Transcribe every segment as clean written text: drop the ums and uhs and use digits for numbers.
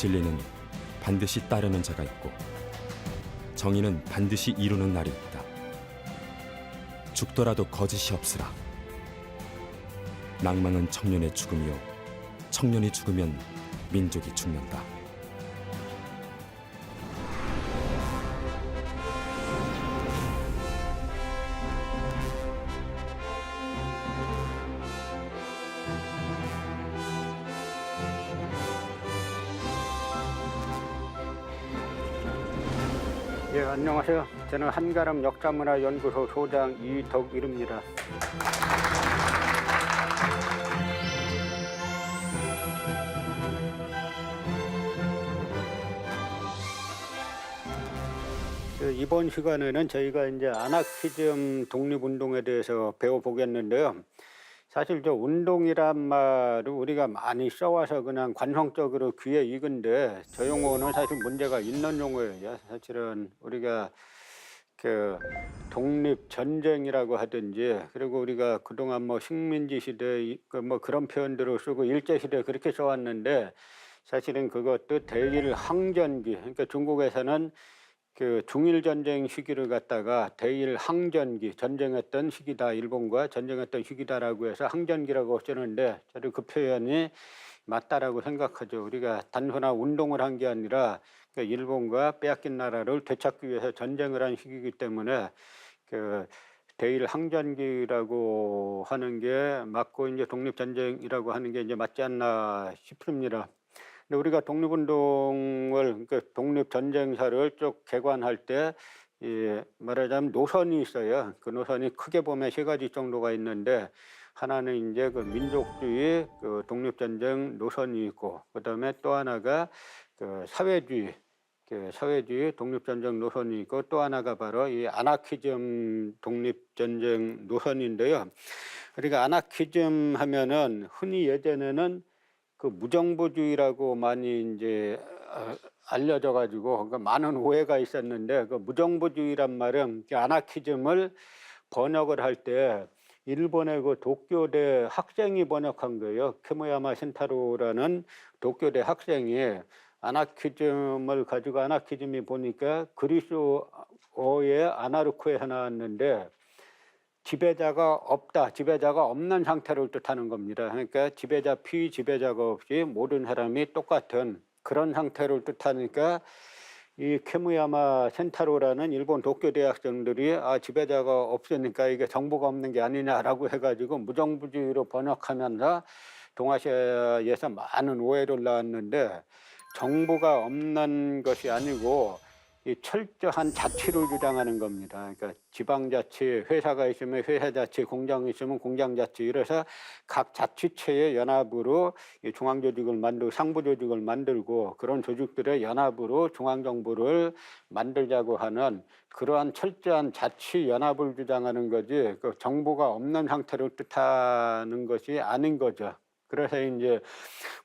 진리는 반드시 따르는 자가 있고 정의는 반드시 이루는 날이 있다. 죽더라도 거짓이 없으라. 낭망은 청년의 죽음이요 청년이 죽으면 민족이 죽는다. 예, 안녕하세요. 저는 한가람 역사문화연구소 소장 이덕일입니다. 이번 시간에는 저희가 이제 아나키즘 독립운동에 대해서 배워보겠는데요. 사실 저 운동이란 말을 우리가 많이 써와서 그냥 관성적으로 귀에 익은데 저 용어는 사실 문제가 있는 용어예요. 사실은 우리가 그 독립전쟁이라고 하든지 그리고 우리가 그동안 뭐 식민지 시대 뭐 그런 표현들을 쓰고 일제시대 그렇게 써왔는데 사실은 그것도 대일항전기, 그러니까 중국에서는 그 중일전쟁 시기를 갖다가 대일항전기, 전쟁했던 시기다, 일본과 전쟁했던 시기다라고 해서 항전기라고 쓰는데 저도 그 표현이 맞다라고 생각하죠. 우리가 단순한 운동을 한 게 아니라 그 일본과 빼앗긴 나라를 되찾기 위해서 전쟁을 한 시기이기 때문에 그 대일항전기라고 하는 게 맞고 이제 독립전쟁이라고 하는 게 이제 맞지 않나 싶습니다. 근데 우리가 독립운동을, 그러니까 독립전쟁사를 쭉 개관할 때, 말하자면 노선이 있어요. 그 노선이 크게 보면 세 가지 정도가 있는데, 하나는 이제 그 민족주의 그 독립전쟁 노선이 있고, 그 다음에 또 하나가 그 사회주의 독립전쟁 노선이 있고, 또 하나가 바로 이 아나키즘 독립전쟁 노선인데요. 우리가 아나키즘 하면은 흔히 예전에는 그 무정부주의라고 많이 이제 알려져 가지고 그러니까 많은 오해가 있었는데 그 무정부주의란 말은 아나키즘을 번역을 할 때 일본의 그 도쿄대 학생이 번역한 거예요. 케무야마 신타로라는 도쿄대 학생이 아나키즘을 가지고 아나키즘이 보니까 그리스어의 아나르코에서 나왔는데 지배자가 없다, 지배자가 없는 상태를 뜻하는 겁니다. 그러니까 지배자, 피지배자가 없이 모든 사람이 똑같은 그런 상태를 뜻하니까 이 케무야마 센타로라는 일본 도쿄 대학생들이 지배자가 없으니까 이게 정부가 없는 게 아니냐라고 해가지고 무정부주의로 번역하면서 동아시아에서 많은 오해를 낳았는데 정부가 없는 것이 아니고 이 철저한 자치를 주장하는 겁니다. 그러니까 지방자치, 회사가 있으면 회사자치, 공장이 있으면 공장자치, 이래서 각 자치체의 연합으로 이 중앙조직을 만들고 상부조직을 만들고 그런 조직들의 연합으로 중앙정부를 만들자고 하는 그러한 철저한 자치연합을 주장하는 거지 그 정부가 없는 상태를 뜻하는 것이 아닌 거죠. 그래서 이제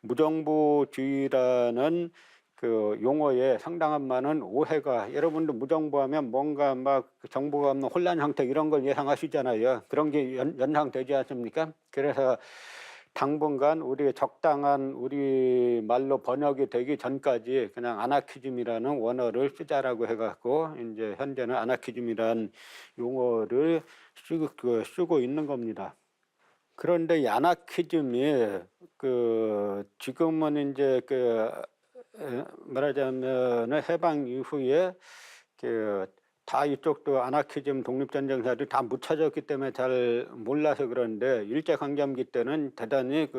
무정부주의라는 그 용어에 상당한 많은 오해가, 여러분도 무정부하면 뭔가 막 정부가 없는 혼란 상태 이런 걸 예상하시잖아요. 그런 게 연상되지 않습니까? 그래서 당분간 우리 적당한 우리 말로 번역이 되기 전까지 그냥 아나키즘이라는 원어를 쓰자라고 해갖고 이제 현재는 아나키즘이라는 용어를 쓰고 있는 겁니다. 그런데 이 아나키즘이 그 지금은 이제 말하자면 해방 이후에 다 이쪽도 아나키즘 독립전쟁사들이 다 묻혀졌기 때문에 잘 몰라서 그런데 일제강점기 때는 대단히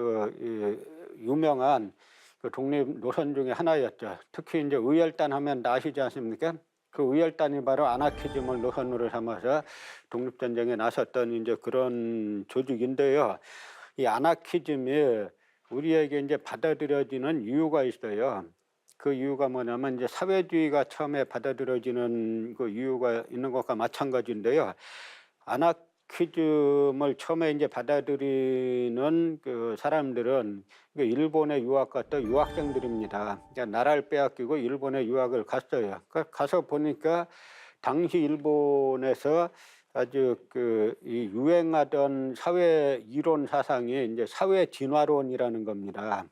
유명한 그 독립 노선 중에 하나였죠. 특히 이제 의열단 하면 다 아시지 않습니까? 그 의열단이 바로 아나키즘을 노선으로 삼아서 독립전쟁에 나섰던 이제 그런 조직인데요. 이 아나키즘이 우리에게 이제 받아들여지는 이유가 있어요. 그 이유가 뭐냐면 이제 사회주의가 처음에 받아들여지는 그 이유가 있는 것과 마찬가지인데요. 아나키즘을 처음에 이제 받아들이는 그 사람들은 일본에 유학 갔던 유학생들입니다. 그러니까 나라를 빼앗기고 일본에 유학을 갔어요. 가서 보니까 당시 일본에서 아주 이 유행하던 사회 이론 사상이 이제 사회 진화론이라는 겁니다.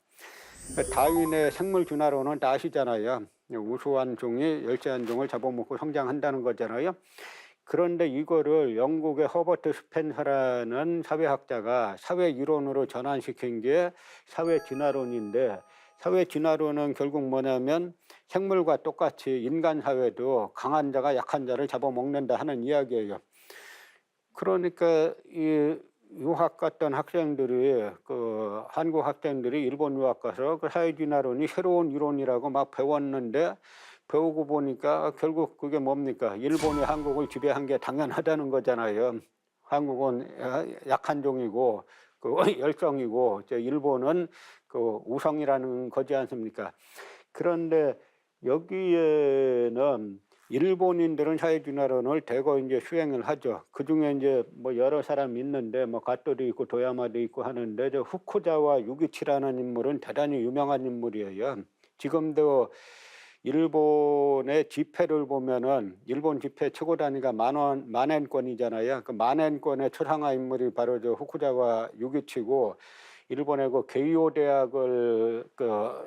다윈의 생물 진화론은 다 아시잖아요. 우수한 종이 열세한 종을 잡아먹고 성장한다는 거잖아요. 그런데 이거를 영국의 허버트 스펜서라는 사회학자가 사회 이론으로 전환시킨 게 사회 진화론인데, 사회 진화론은 결국 뭐냐면 생물과 똑같이 인간 사회도 강한 자가 약한 자를 잡아먹는다 하는 이야기예요. 그러니까 이 유학 갔던 학생들이 한국 학생들이 일본 유학 가서 그 사회 진화론이 새로운 이론이라고 막 배웠는데, 배우고 보니까 결국 그게 뭡니까? 일본이 한국을 지배한 게 당연하다는 거잖아요. 한국은 약한 종이고 열성이고 일본은 우성이라는 거지 않습니까? 그런데 여기에는 일본인들은 사회진화론을 대거 이제 수행을 하죠. 그 중에 이제 뭐 여러 사람 있는데 뭐 가토도 있고 도야마도 있고 하는데, 저 후쿠자와 유기치라는 인물은 대단히 유명한 인물이에요. 지금도 일본의 지폐를 보면은 일본 지폐 최고 단위가 만엔권이잖아요. 그 만엔권의 초상화 인물이 바로 저 후쿠자와 유기치고, 일본의 그 게이오 대학을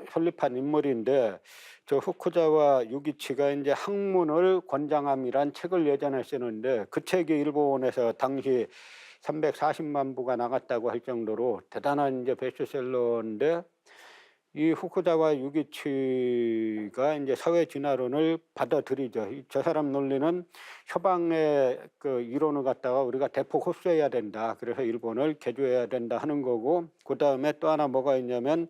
설립한 인물인데, 저 후쿠자와 유기치가 이제 학문을 권장함이란 책을 예전에 쓰는데, 그 책이 일본에서 당시 340만 부가 나갔다고 할 정도로 대단한 이제 베스트셀러인데, 이 후쿠자와 유기치가 이제 사회 진화론을 받아들이죠. 저 사람 논리는 서방의 그 이론을 갖다가 우리가 대폭 흡수해야 된다. 그래서 일본을 개조해야 된다 하는 거고, 그 다음에 또 하나 뭐가 있냐면,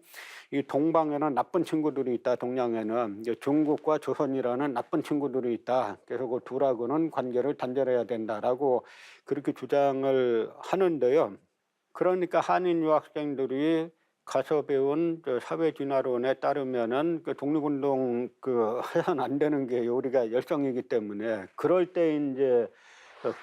이 동방에는 나쁜 친구들이 있다. 동양에는 이제 중국과 조선이라는 나쁜 친구들이 있다. 그래서 그 둘하고는 관계를 단절해야 된다라고 그렇게 주장을 하는데요. 그러니까 한인 유학생들이 가서 배운 사회 진화론에 따르면은 그 독립운동 해서는 안 되는 게 우리가 열성이기 때문에, 그럴 때 이제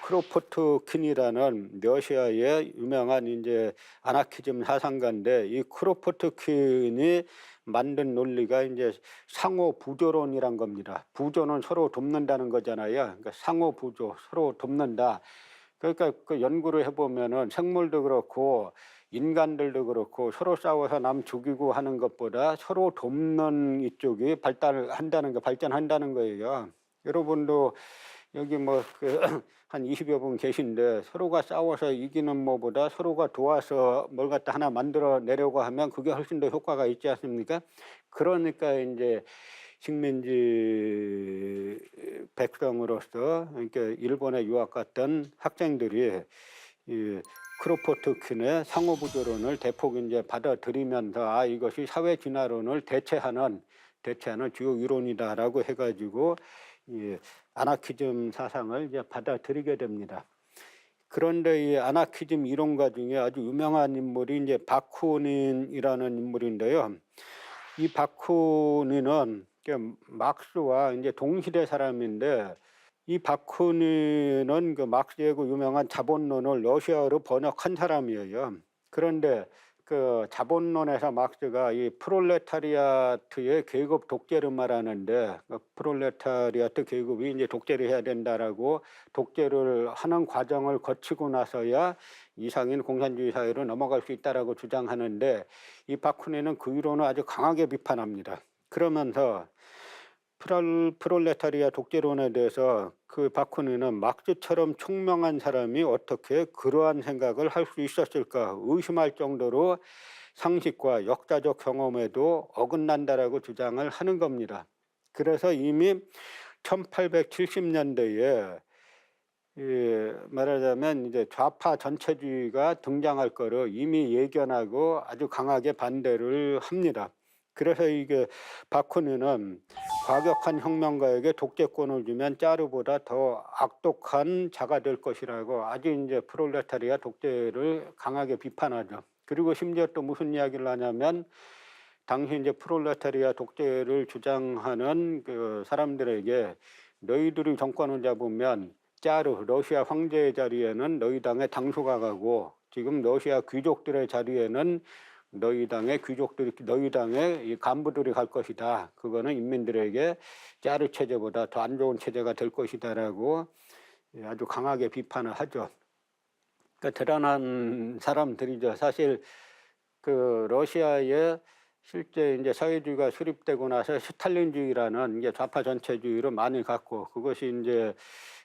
크로포트킨이라는 러시아의 유명한 이제 아나키즘 사상가인데, 이 크로포트킨이 만든 논리가 이제 상호 부조론이란 겁니다. 부조는 서로 돕는다는 거잖아요. 그러니까 상호 부조, 서로 돕는다. 그러니까 그 연구를 해보면은 생물도 그렇고 인간들도 그렇고 서로 싸워서 남 죽이고 하는 것보다 서로 돕는 이쪽이 발전한다는 거예요. 여러분도 여기 뭐 한 20여 분 계신데, 서로가 싸워서 이기는 것보다 서로가 도와서 뭘 갖다 하나 만들어 내려고 하면 그게 훨씬 더 효과가 있지 않습니까? 그러니까 이제 식민지 백성으로서, 그러니까 일본에 유학 갔던 학생들이 이 크로포트킨의 상호부조론을 대폭 이제 받아들이면서 이것이 사회 진화론을 대체하는 주요 이론이다라고 해가지고 이 아나키즘 사상을 이제 받아들이게 됩니다. 그런데 이 아나키즘 이론가 중에 아주 유명한 인물이 이제 바쿠닌이라는 인물인데요. 이 바쿠닌은 막스와 이제 동시대 사람인데, 이 바쿠닌은 그 막스의 그 유명한 자본론을 러시아어로 번역한 사람이에요. 그런데 그 자본론에서 막스가 이 프롤레타리아트의 계급 독재를 말하는데, 그 프롤레타리아트 계급이 이제 독재를 해야 된다라고 독재를 하는 과정을 거치고 나서야 이상인 공산주의 사회로 넘어갈 수 있다라고 주장하는데, 이 바쿠닌은 그 이론을 아주 강하게 비판합니다. 그러면서 프롤레타리아 독재론에 대해서 그 바쿠닌은 막스처럼 총명한 사람이 어떻게 그러한 생각을 할 수 있었을까 의심할 정도로 상식과 역사적 경험에도 어긋난다라고 주장을 하는 겁니다. 그래서 이미 1870년대에 말하자면 이제 좌파 전체주의가 등장할 거를 이미 예견하고 아주 강하게 반대를 합니다. 그래서 이게 바쿠닌은 과격한 혁명가에게 독재권을 주면 짜르보다 더 악독한 자가 될 것이라고 아주 이제 프롤레타리아 독재를 강하게 비판하죠. 그리고 심지어 또 무슨 이야기를 하냐면, 당시 이제 프롤레타리아 독재를 주장하는 그 사람들에게 너희들이 정권을 잡으면 러시아 황제의 자리에는 너희 당의 당수가 가고, 지금 러시아 귀족들의 자리에는 너희 당의 이 간부들이 갈 것이다. 그거는 인민들에게 짜르 체제보다 더 안 좋은 체제가 될 것이다라고 아주 강하게 비판을 하죠. 그러니까 대단한 사람들이죠. 사실 그 러시아의 실제 이제 사회주의가 수립되고 나서 스탈린주의라는 이게 좌파 전체주의로 많이 갔고, 그것이 이제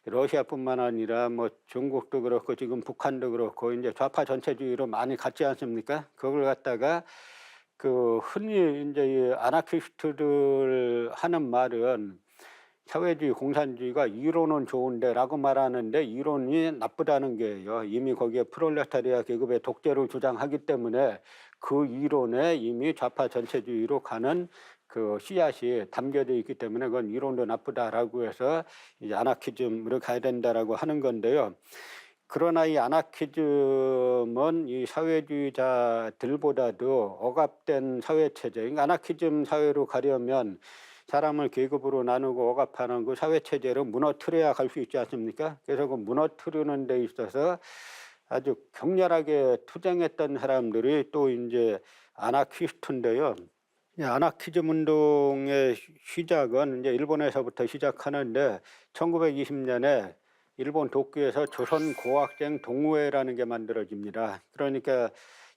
러시아뿐만 아니라 뭐 중국도 그렇고 지금 북한도 그렇고 이제 좌파 전체주의로 많이 갔지 않습니까? 그걸 갖다가 그 흔히 이제 이 아나키스트들 하는 말은 사회주의, 공산주의가 이론은 좋은데라고 말하는데 이론이 나쁘다는 거예요. 이미 거기에 프롤레타리아 계급의 독재를 주장하기 때문에 그 이론에 이미 좌파 전체주의로 가는 그 씨앗이 담겨져 있기 때문에 그건 이론도 나쁘다라고 해서 이제 아나키즘으로 가야 된다라고 하는 건데요. 그러나 이 아나키즘은 이 사회주의자들보다도 억압된 사회체제, 그러니까 아나키즘 사회로 가려면 사람을 계급으로 나누고 억압하는 그 사회체제를 무너뜨려야 갈 수 있지 않습니까? 그래서 그 무너뜨리는 데 있어서 아주 격렬하게 투쟁했던 사람들이 또 이제 아나키스트인데요. 이 아나키즘 운동의 시작은 이제 일본에서부터 시작하는데 1920년에 일본 도쿄에서 조선고학생 동호회라는 게 만들어집니다. 그러니까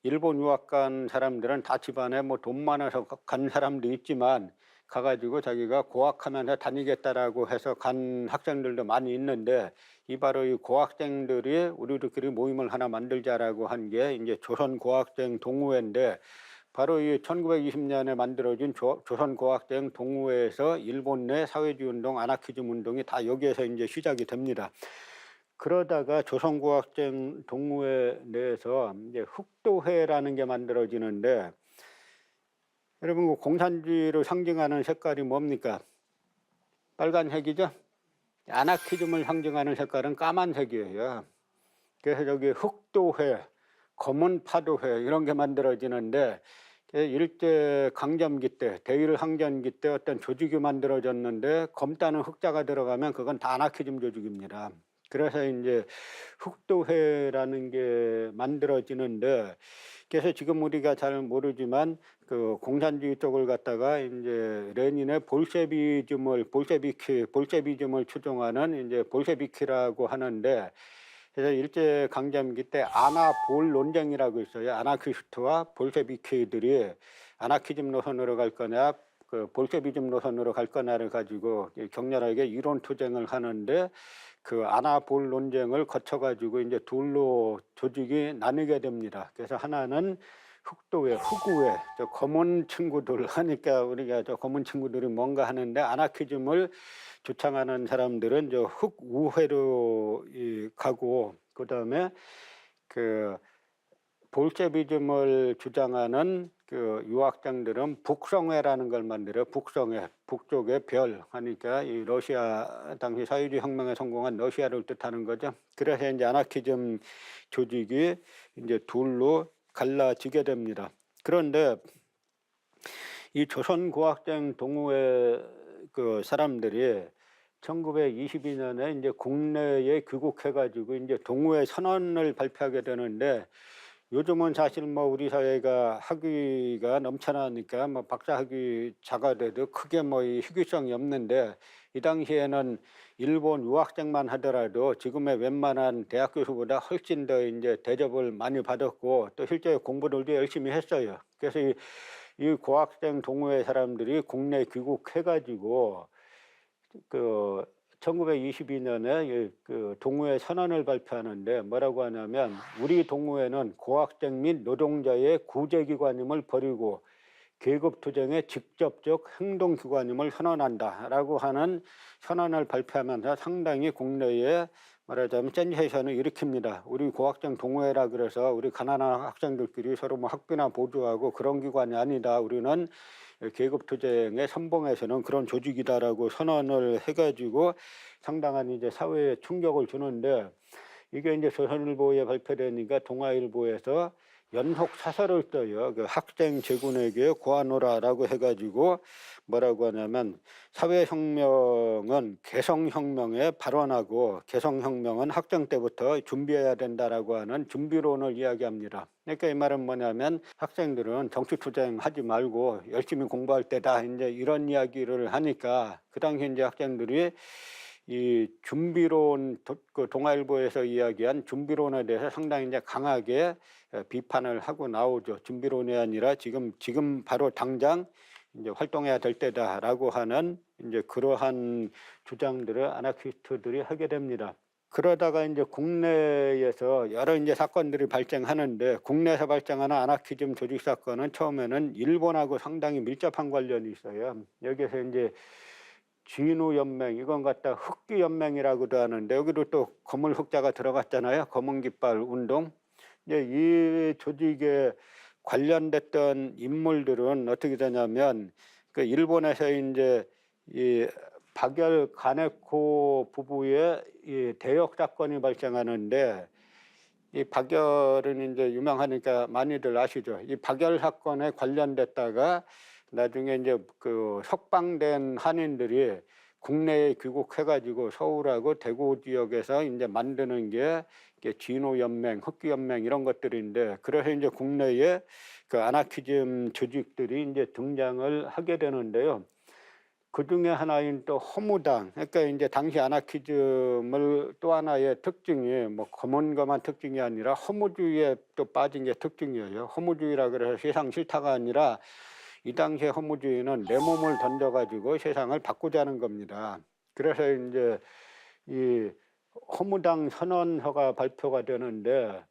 일본 유학 간 사람들은 다 집안에 뭐 돈 많아서 간 사람도 있지만 가가지고 자기가 고학하면서 다니겠다라고 해서 간 학생들도 많이 있는데, 이 바로 이 고학생들이 우리들끼리 모임을 하나 만들자라고 한 게 이제 조선고학생 동호회인데, 바로 이 1920년에 만들어진 조선고학생 동호회에서 일본 내 사회주의 운동, 아나키즘 운동이 다 여기에서 이제 시작이 됩니다. 그러다가 조선고학생 동호회 내에서 이제 흑도회라는 게 만들어지는데, 여러분 그 공산주의를 상징하는 색깔이 뭡니까? 빨간색이죠? 아나키즘을 상징하는 색깔은 까만색이에요. 그래서 저기 흑도회, 검은 파도회 이런 게 만들어지는데, 일제 강점기 때, 대일 항전기 때 어떤 조직이 만들어졌는데 검다는 흑자가 들어가면 그건 다 아나키즘 조직입니다. 그래서 이제 흑도회라는 게 만들어지는데, 그래서 지금 우리가 잘 모르지만 그 공산주의 쪽을 갖다가 이제 레닌의 볼셰비즘을 추종하는 이제 볼셰비키라고 하는데, 그래서 일제 강점기 때 아나볼 논쟁이라고 있어요. 아나키스트와 볼셰비키들이 아나키즘 노선으로 갈 거냐, 그 볼셰비즘 노선으로 갈 거냐를 가지고 격렬하게 이론 투쟁을 하는데, 그 아나볼 논쟁을 거쳐가지고 이제 둘로 조직이 나뉘게 됩니다. 그래서 하나는 흑도회, 흑우회, 저 검은 친구들 하니까 우리가 저 검은 친구들이 뭔가 하는데, 아나키즘을 주창하는 사람들은 저 흑우회로 가고, 그 다음에 그 볼셰비즘을 주장하는 그 유학장들은 북성회라는 걸 만들어요. 북성회, 북쪽의 별 하니까 이 러시아 당시 사회주의 혁명에 성공한 러시아를 뜻하는 거죠. 그래서 이제 아나키즘 조직이 이제 둘로 갈라지게 됩니다. 그런데 이 조선고학생 동호회 그 사람들이 1922년에 이제 국내에 귀국해가지고 이제 동호회 선언을 발표하게 되는데, 요즘은 사실 뭐 우리 사회가 학위가 넘쳐나니까 뭐 박사 학위 자가돼도 크게 뭐 이 희귀성이 없는데, 이 당시에는 일본 유학생만 하더라도 지금의 웬만한 대학 교수보다 훨씬 더 이제 대접을 많이 받았고 또 실제 공부들도 열심히 했어요. 그래서 이 고학생 동호회 사람들이 국내 귀국해가지고 그 1922년에 그 동호회 선언을 발표하는데 뭐라고 하냐면, 우리 동호회는 고학생 및 노동자의 구제기관임을 버리고 계급투쟁의 직접적 행동기관임을 선언한다라고 하는 선언을 발표하면서 상당히 국내에 말하자면 센세이션을 일으킵니다. 우리 고학생 동호회라 그래서 우리 가난한 학생들끼리 서로 뭐 학비나 보조하고 그런 기관이 아니다. 우리는 계급투쟁의 선봉에서는 그런 조직이다라고 선언을 해가지고 상당한 이제 사회에 충격을 주는데, 이게 이제 조선일보에 발표되니까 동아일보에서 연속 사설을 써요. 그 학생 제군에게 고하노라라고 해가지고 뭐라고 하냐면, 사회혁명은 개성혁명에 발원하고 개성혁명은 학생 때부터 준비해야 된다라고 하는 준비론을 이야기합니다. 그러니까 이 말은 뭐냐면, 학생들은 정치투쟁 하지 말고 열심히 공부할 때다, 이제 이런 이야기를 하니까 그 당시 이제 학생들이 이 준비론, 그 동아일보에서 이야기한 준비론에 대해서 상당히 이제 강하게 비판을 하고 나오죠. 준비론이 아니라 지금 바로 당장 이제 활동해야 될 때다라고 하는 이제 그러한 주장들을 아나키스트들이 하게 됩니다. 그러다가 이제 국내에서 여러 이제 사건들이 발생하는데, 국내에서 발생하는 아나키즘 조직 사건은 처음에는 일본하고 상당히 밀접한 관련이 있어요. 여기서 이제 진우 연맹, 이건 갖다 흑기 연맹이라고도 하는데, 여기도 또 검은 흑자가 들어갔잖아요. 검은 깃발 운동. 이제 이 조직에 관련됐던 인물들은 어떻게 되냐면, 그 일본에서 이제 이 박열 가네코 부부의 이 대역 사건이 발생하는데, 이 박열은 이제 유명하니까 많이들 아시죠. 이 박열 사건에 관련됐다가 나중에 이제 그 석방된 한인들이 국내에 귀국해가지고 서울하고 대구 지역에서 이제 만드는 게 진호 연맹, 흑기 연맹 이런 것들인데, 그래서 이제 국내에 그 아나키즘 조직들이 이제 등장을 하게 되는데요. 그 중에 하나인 또 허무당, 그러니까 이제 당시 아나키즘을 또 하나의 특징이 뭐 검은검한 특징이 아니라 허무주의에 또 빠진 게 특징이에요. 허무주의라 그래서 세상 싫다가 아니라, 이 당시에 허무주의는 내 몸을 던져가지고 세상을 바꾸자는 겁니다. 그래서 이제 이 허무당 선언서가 발표가 되는데,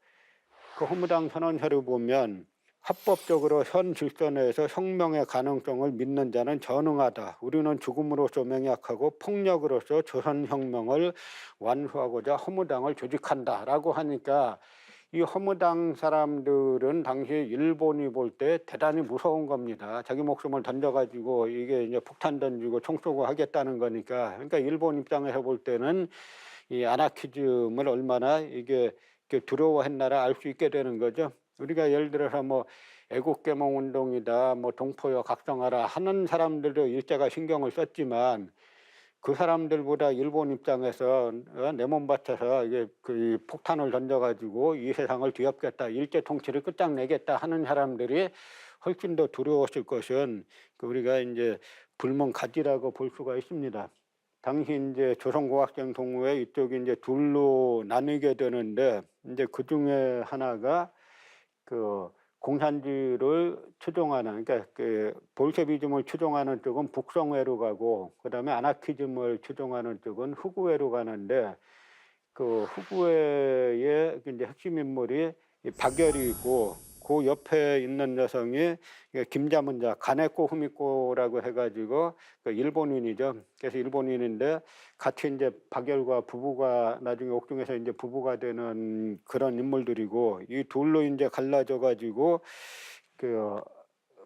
그 허무당 선언서를 보면 합법적으로 현 질서 내에서 혁명의 가능성을 믿는 자는 전능하다. 우리는 죽음으로써 맹약하고 폭력으로서 조선혁명을 완수하고자 허무당을 조직한다라고 하니까, 이 허무당 사람들은 당시 일본이 볼 때 대단히 무서운 겁니다. 자기 목숨을 던져가지고 이게 이제 폭탄 던지고 총 쏘고 하겠다는 거니까. 그러니까 일본 입장에서 볼 때는 이 아나키즘을 얼마나 이게 두려워했나를 알 수 있게 되는 거죠. 우리가 예를 들어서 뭐 애국개몽 운동이다, 뭐 동포여 각성하라 하는 사람들도 일제가 신경을 썼지만, 그 사람들보다 일본 입장에서 내 몸밭에서 이게 그 폭탄을 던져가지고 이 세상을 뒤엎겠다, 일제 통치를 끝장내겠다 하는 사람들이 훨씬 더 두려웠을 것은 그 우리가 이제 불문가지라고 볼 수가 있습니다. 당시 이제 조선고학생 동호회 이쪽이 이제 둘로 나뉘게 되는데, 이제 그 중에 하나가 그 공산주의를 추종하는, 그러니까 그 볼셰비즘을 추종하는 쪽은 북성회로 가고, 그다음에 아나키즘을 추종하는 쪽은 흑우회로 가는데, 그 흑우회의 이제 핵심 인물이 박열이 있고, 그 옆에 있는 여성이 김자문자, 가네코 후미코라고 해가지고 그 일본인이죠. 그래서 일본인인데 같이 이제 박열과 부부가 나중에 옥중에서 이제 부부가 되는 그런 인물들이고, 이 둘로 이제 갈라져가지고 그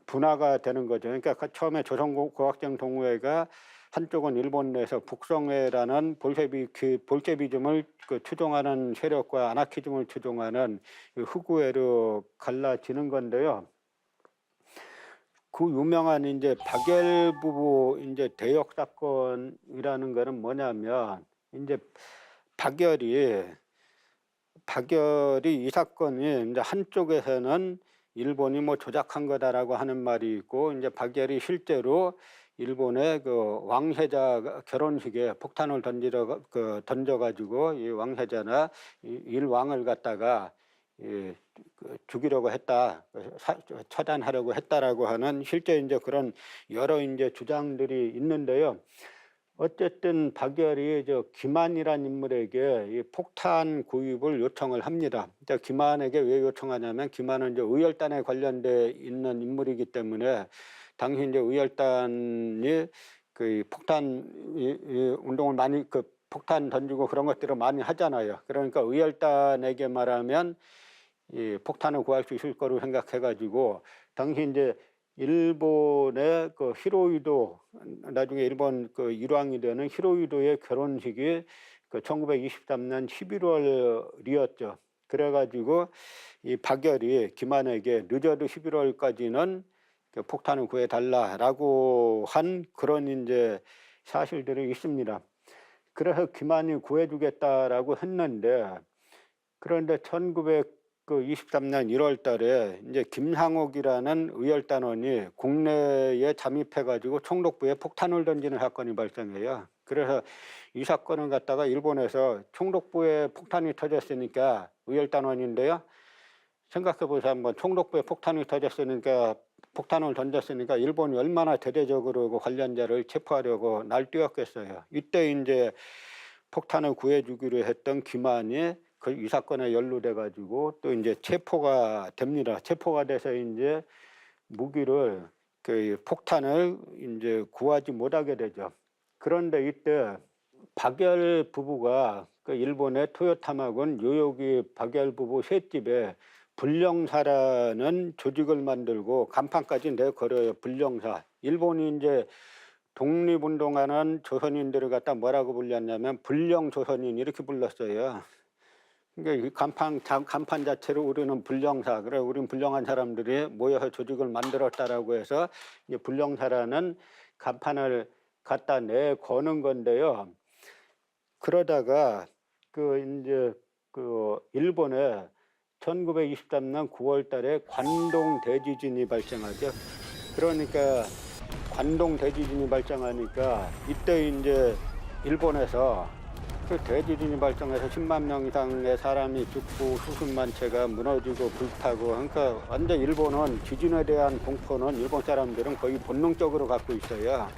분화가 되는 거죠. 그러니까 처음에 조선고학생 동호회가 한쪽은 일본 내에서 북성회라는 볼셰비즘을 그 추종하는 세력과 아나키즘을 추종하는 흑우회로 갈라지는 건데요. 그 유명한 이제 박열 부부 이제 대역 사건이라는 거는 뭐냐면, 이제 박열이 이 사건이 이제 한쪽에서는 일본이 뭐 조작한 거다라고 하는 말이 있고, 이제 박열이 실제로 일본의 그 왕세자 결혼식에 폭탄을 던져가지고 이 왕세자나 일왕을 갖다가 죽이려고 했다, 처단하려고 했다라고 하는 실제 이제 그런 여러 이제 주장들이 있는데요. 어쨌든 박열이 김한이라는 인물에게 이 폭탄 구입을 요청을 합니다. 김한에게 왜 요청하냐면, 김한은 이제 의열단에 관련돼 있는 인물이기 때문에, 당시 이제 의열단이 그 폭탄 운동을 많이 폭탄 던지고 그런 것들을 많이 하잖아요. 그러니까 의열단에게 말하면 이 폭탄을 구할 수 있을 거로 생각해가지고, 당시 이제 일본의 그 히로히도, 나중에 일본 그 일왕이 되는 히로히도의 결혼식이 그 1923년 11월이었죠. 그래가지고 이 박열이 김한에게 늦어도 11월까지는 그 폭탄을 구해달라라고 한 그런 이제 사실들이 있습니다. 그래서 김한이 구해주겠다라고 했는데, 그런데 1923년 1월 달에 이제 김상옥이라는 의열단원이 국내에 잠입해가지고 총독부에 폭탄을 던지는 사건이 발생해요. 그래서 이 사건을 갖다가 일본에서 총독부에 폭탄이 터졌으니까 의열단원인데요, 생각해 보세요. 한번 총독부에 폭탄이 터졌으니까 폭탄을 던졌으니까 일본이 얼마나 대대적으로 그 관련자를 체포하려고 날뛰었겠어요. 이때 이제 폭탄을 구해주기로 했던 김한이 이 사건에 연루돼 가지고 또 이제 체포가 됩니다. 체포가 돼서 이제 무기를 그 폭탄을 이제 구하지 못하게 되죠. 그런데 이때 박열 부부가 그 일본의 토요타마군 요요기 박열 부부 셋집에 불령사라는 조직을 만들고 간판까지 내걸어요. 불령사. 일본이 이제 독립운동하는 조선인들을 갖다 뭐라고 불렸냐면 불령조선인 이렇게 불렀어요. 그러니까 이 간판 자체로 우리는 불령사, 그래 우리는 불령한 사람들이 모여서 조직을 만들었다라고 해서 이제 불령사라는 간판을 갖다 내거는 건데요. 그러다가 이제 일본에 1923년 9월달에 관동 대지진이 발생하죠. 그러니까 관동 대지진이 발생하니까 이때 이제 일본에서 그 대지진이 발생해서 10만 명 이상의 사람이 죽고 수십만 채가 무너지고 불타고, 그러니까 완전 일본은 지진에 대한 공포는 일본 사람들은 거의 본능적으로 갖고 있어요.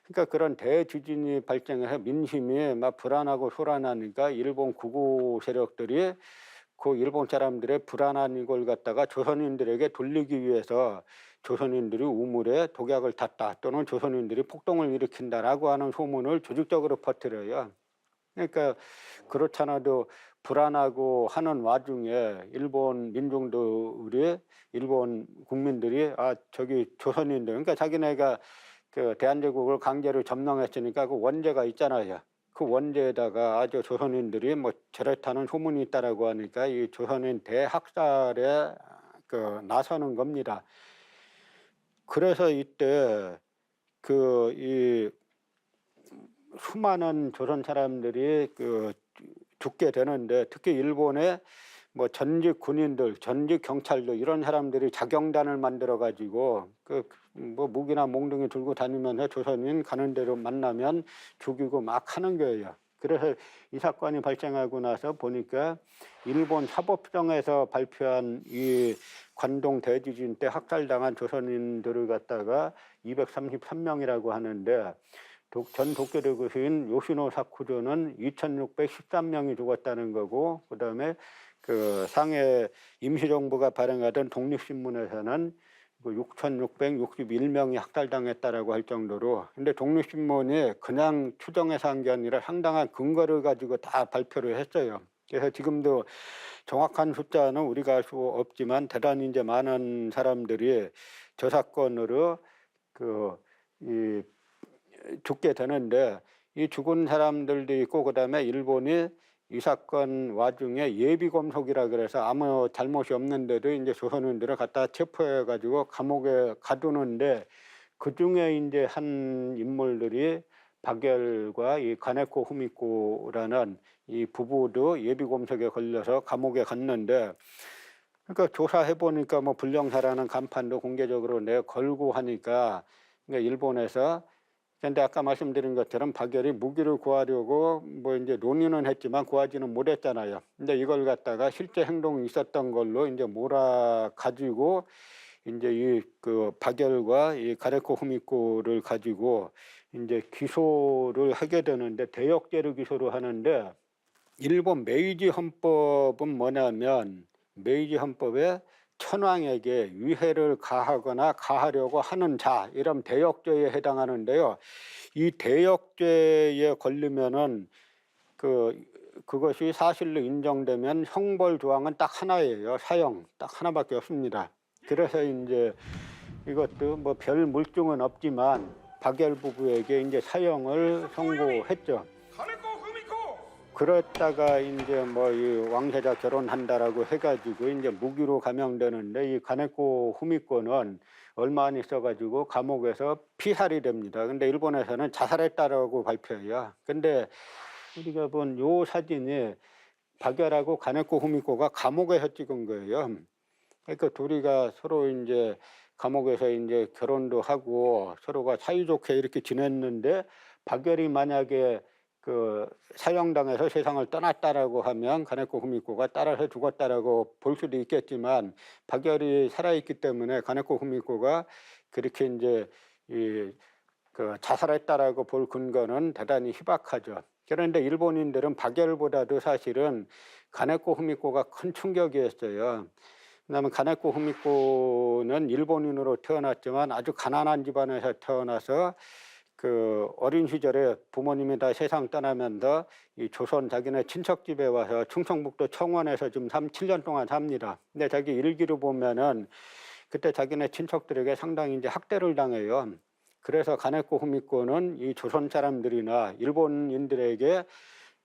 그러니까 그런 대지진이 발생해서 민심이 막 불안하고 소란하니까 일본 구구 세력들이 그 일본 사람들의 불안한 이걸 갖다가 조선인들에게 돌리기 위해서 조선인들이 우물에 독약을 탔다 또는 조선인들이 폭동을 일으킨다라고 하는 소문을 조직적으로 퍼뜨려요. 그러니까 그렇잖아도 불안하고 하는 와중에 일본 민중들이, 일본 국민들이 저기 조선인들, 그러니까 자기네가 그 대한제국을 강제로 점령했으니까 그 원제가 있잖아요. 그 원제에다가 아주 조선인들이 뭐 저렇다는 소문이 있다라고 하니까 이 조선인 대학살에 나서는 겁니다. 그래서 이때 이 수많은 조선 사람들이 죽게 되는데, 특히 일본의 뭐 전직 군인들, 전직 경찰들 이런 사람들이 자경단을 만들어 가지고 뭐 무기나 몽둥이 들고 다니면서 조선인 가는 대로 만나면 죽이고 막 하는 거예요. 그래서 이 사건이 발생하고 나서 보니까 일본 사법정에서 발표한 이 관동 대지진 때 학살당한 조선인들을 갖다가 233명이라고 하는데, 전 도쿄대 교수인 요시노 사쿠조는 2,613명이 죽었다는 거고, 그다음에 상해 임시정부가 발행하던 독립신문에서는 6,661명이 학살당했다라고 할 정도로, 근데 독립신문이 그냥 추정해서 한 게 아니라 상당한 근거를 가지고 다 발표를 했어요. 그래서 지금도 정확한 숫자는 우리가 알 수 없지만 대단히 이제 많은 사람들이 저 사건으로 죽게 되는데, 이 죽은 사람들도 있고 그다음에 일본이 이 사건 와중에 예비검속이라 그래서 아무 잘못이 없는데도 이제 조선인들을 갖다 체포해 가지고 감옥에 가두는데, 그 중에 이제 한 인물들이 박열과 이 가네코 후미코라는 이 부부도 예비검속에 걸려서 감옥에 갔는데, 그러니까 조사해 보니까 뭐 불령사라는 간판도 공개적으로 내걸고 하니까, 그러니까 일본에서, 근데 아까 말씀드린 것처럼 박열이 무기를 구하려고 뭐 이제 논의는 했지만 구하지는 못했잖아요. 근데 이걸 갖다가 실제 행동이 있었던 걸로 이제 몰아 가지고 이제 박열과 이 가네코 후미코를 가지고 이제 기소를 하게 되는데, 대역죄로 기소를 하는데, 일본 메이지 헌법은 뭐냐면 메이지 헌법에 천황에게 위해를 가하거나 가하려고 하는 자, 이런 대역죄에 해당하는데요. 이 대역죄에 걸리면은 그것이 사실로 인정되면 형벌 조항은 딱 하나예요. 사형 딱 하나밖에 없습니다. 그래서 이제 이것도 뭐 별 물증은 없지만 박열 부부에게 이제 사형을 선고했죠. 그랬다가 이제 뭐 이 왕세자 결혼한다라고 해가지고 이제 무기로 감형되는데, 이 가네코 후미코는 얼마 안 있어가지고 감옥에서 피살이 됩니다. 근데 일본에서는 자살했다라고 발표해요. 근데 우리가 본 요 사진이 박열하고 가네코 후미코가 감옥에서 찍은 거예요. 그러니까 둘이가 서로 이제 감옥에서 이제 결혼도 하고 서로가 사이좋게 이렇게 지냈는데, 박열이 만약에 그 사형당해서 세상을 떠났다라고 하면 가네코 후미코가 따라서 죽었다라고 볼 수도 있겠지만 박열이 살아있기 때문에 가네코 후미코가 그렇게 이제 그 자살했다라고 볼 근거는 대단히 희박하죠. 그런데 일본인들은 박열보다도 사실은 가네코 후미코가 큰 충격이었어요. 왜냐하면 가네코 후미코는 일본인으로 태어났지만 아주 가난한 집안에서 태어나서 그 어린 시절에 부모님이 다 세상 떠나면서 이 조선 자기네 친척 집에 와서 충청북도 청원에서 지금 7년 동안 삽니다. 근데 자기 일기를 보면은 그때 자기네 친척들에게 상당히 이제 학대를 당해요. 그래서 가네코 후미코는 이 조선 사람들이나 일본인들에게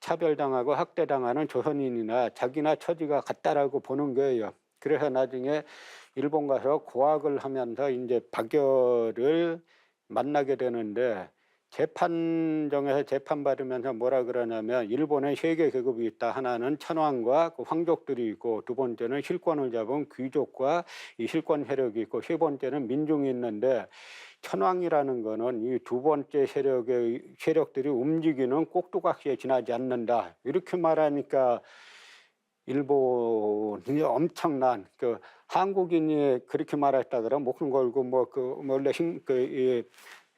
차별당하고 학대당하는 조선인이나 자기나 처지가 같다라고 보는 거예요. 그래서 나중에 일본 가서 고학을 하면서 이제 박열을 만나게 되는데 재판정에서 재판받으면서 뭐라 그러냐면 일본에 세 개 계급이 있다. 하나는 천황과 그 황족들이 있고 두 번째는 실권을 잡은 귀족과 이 실권 세력이 있고 세 번째는 민중이 있는데 천황이라는 거는 이 두 번째 세력들이 움직이는 꼭두각시에 지나지 않는다. 이렇게 말하니까 일본이 엄청난 그 한국인이 그렇게 말했다 그러면 목숨 걸고 원래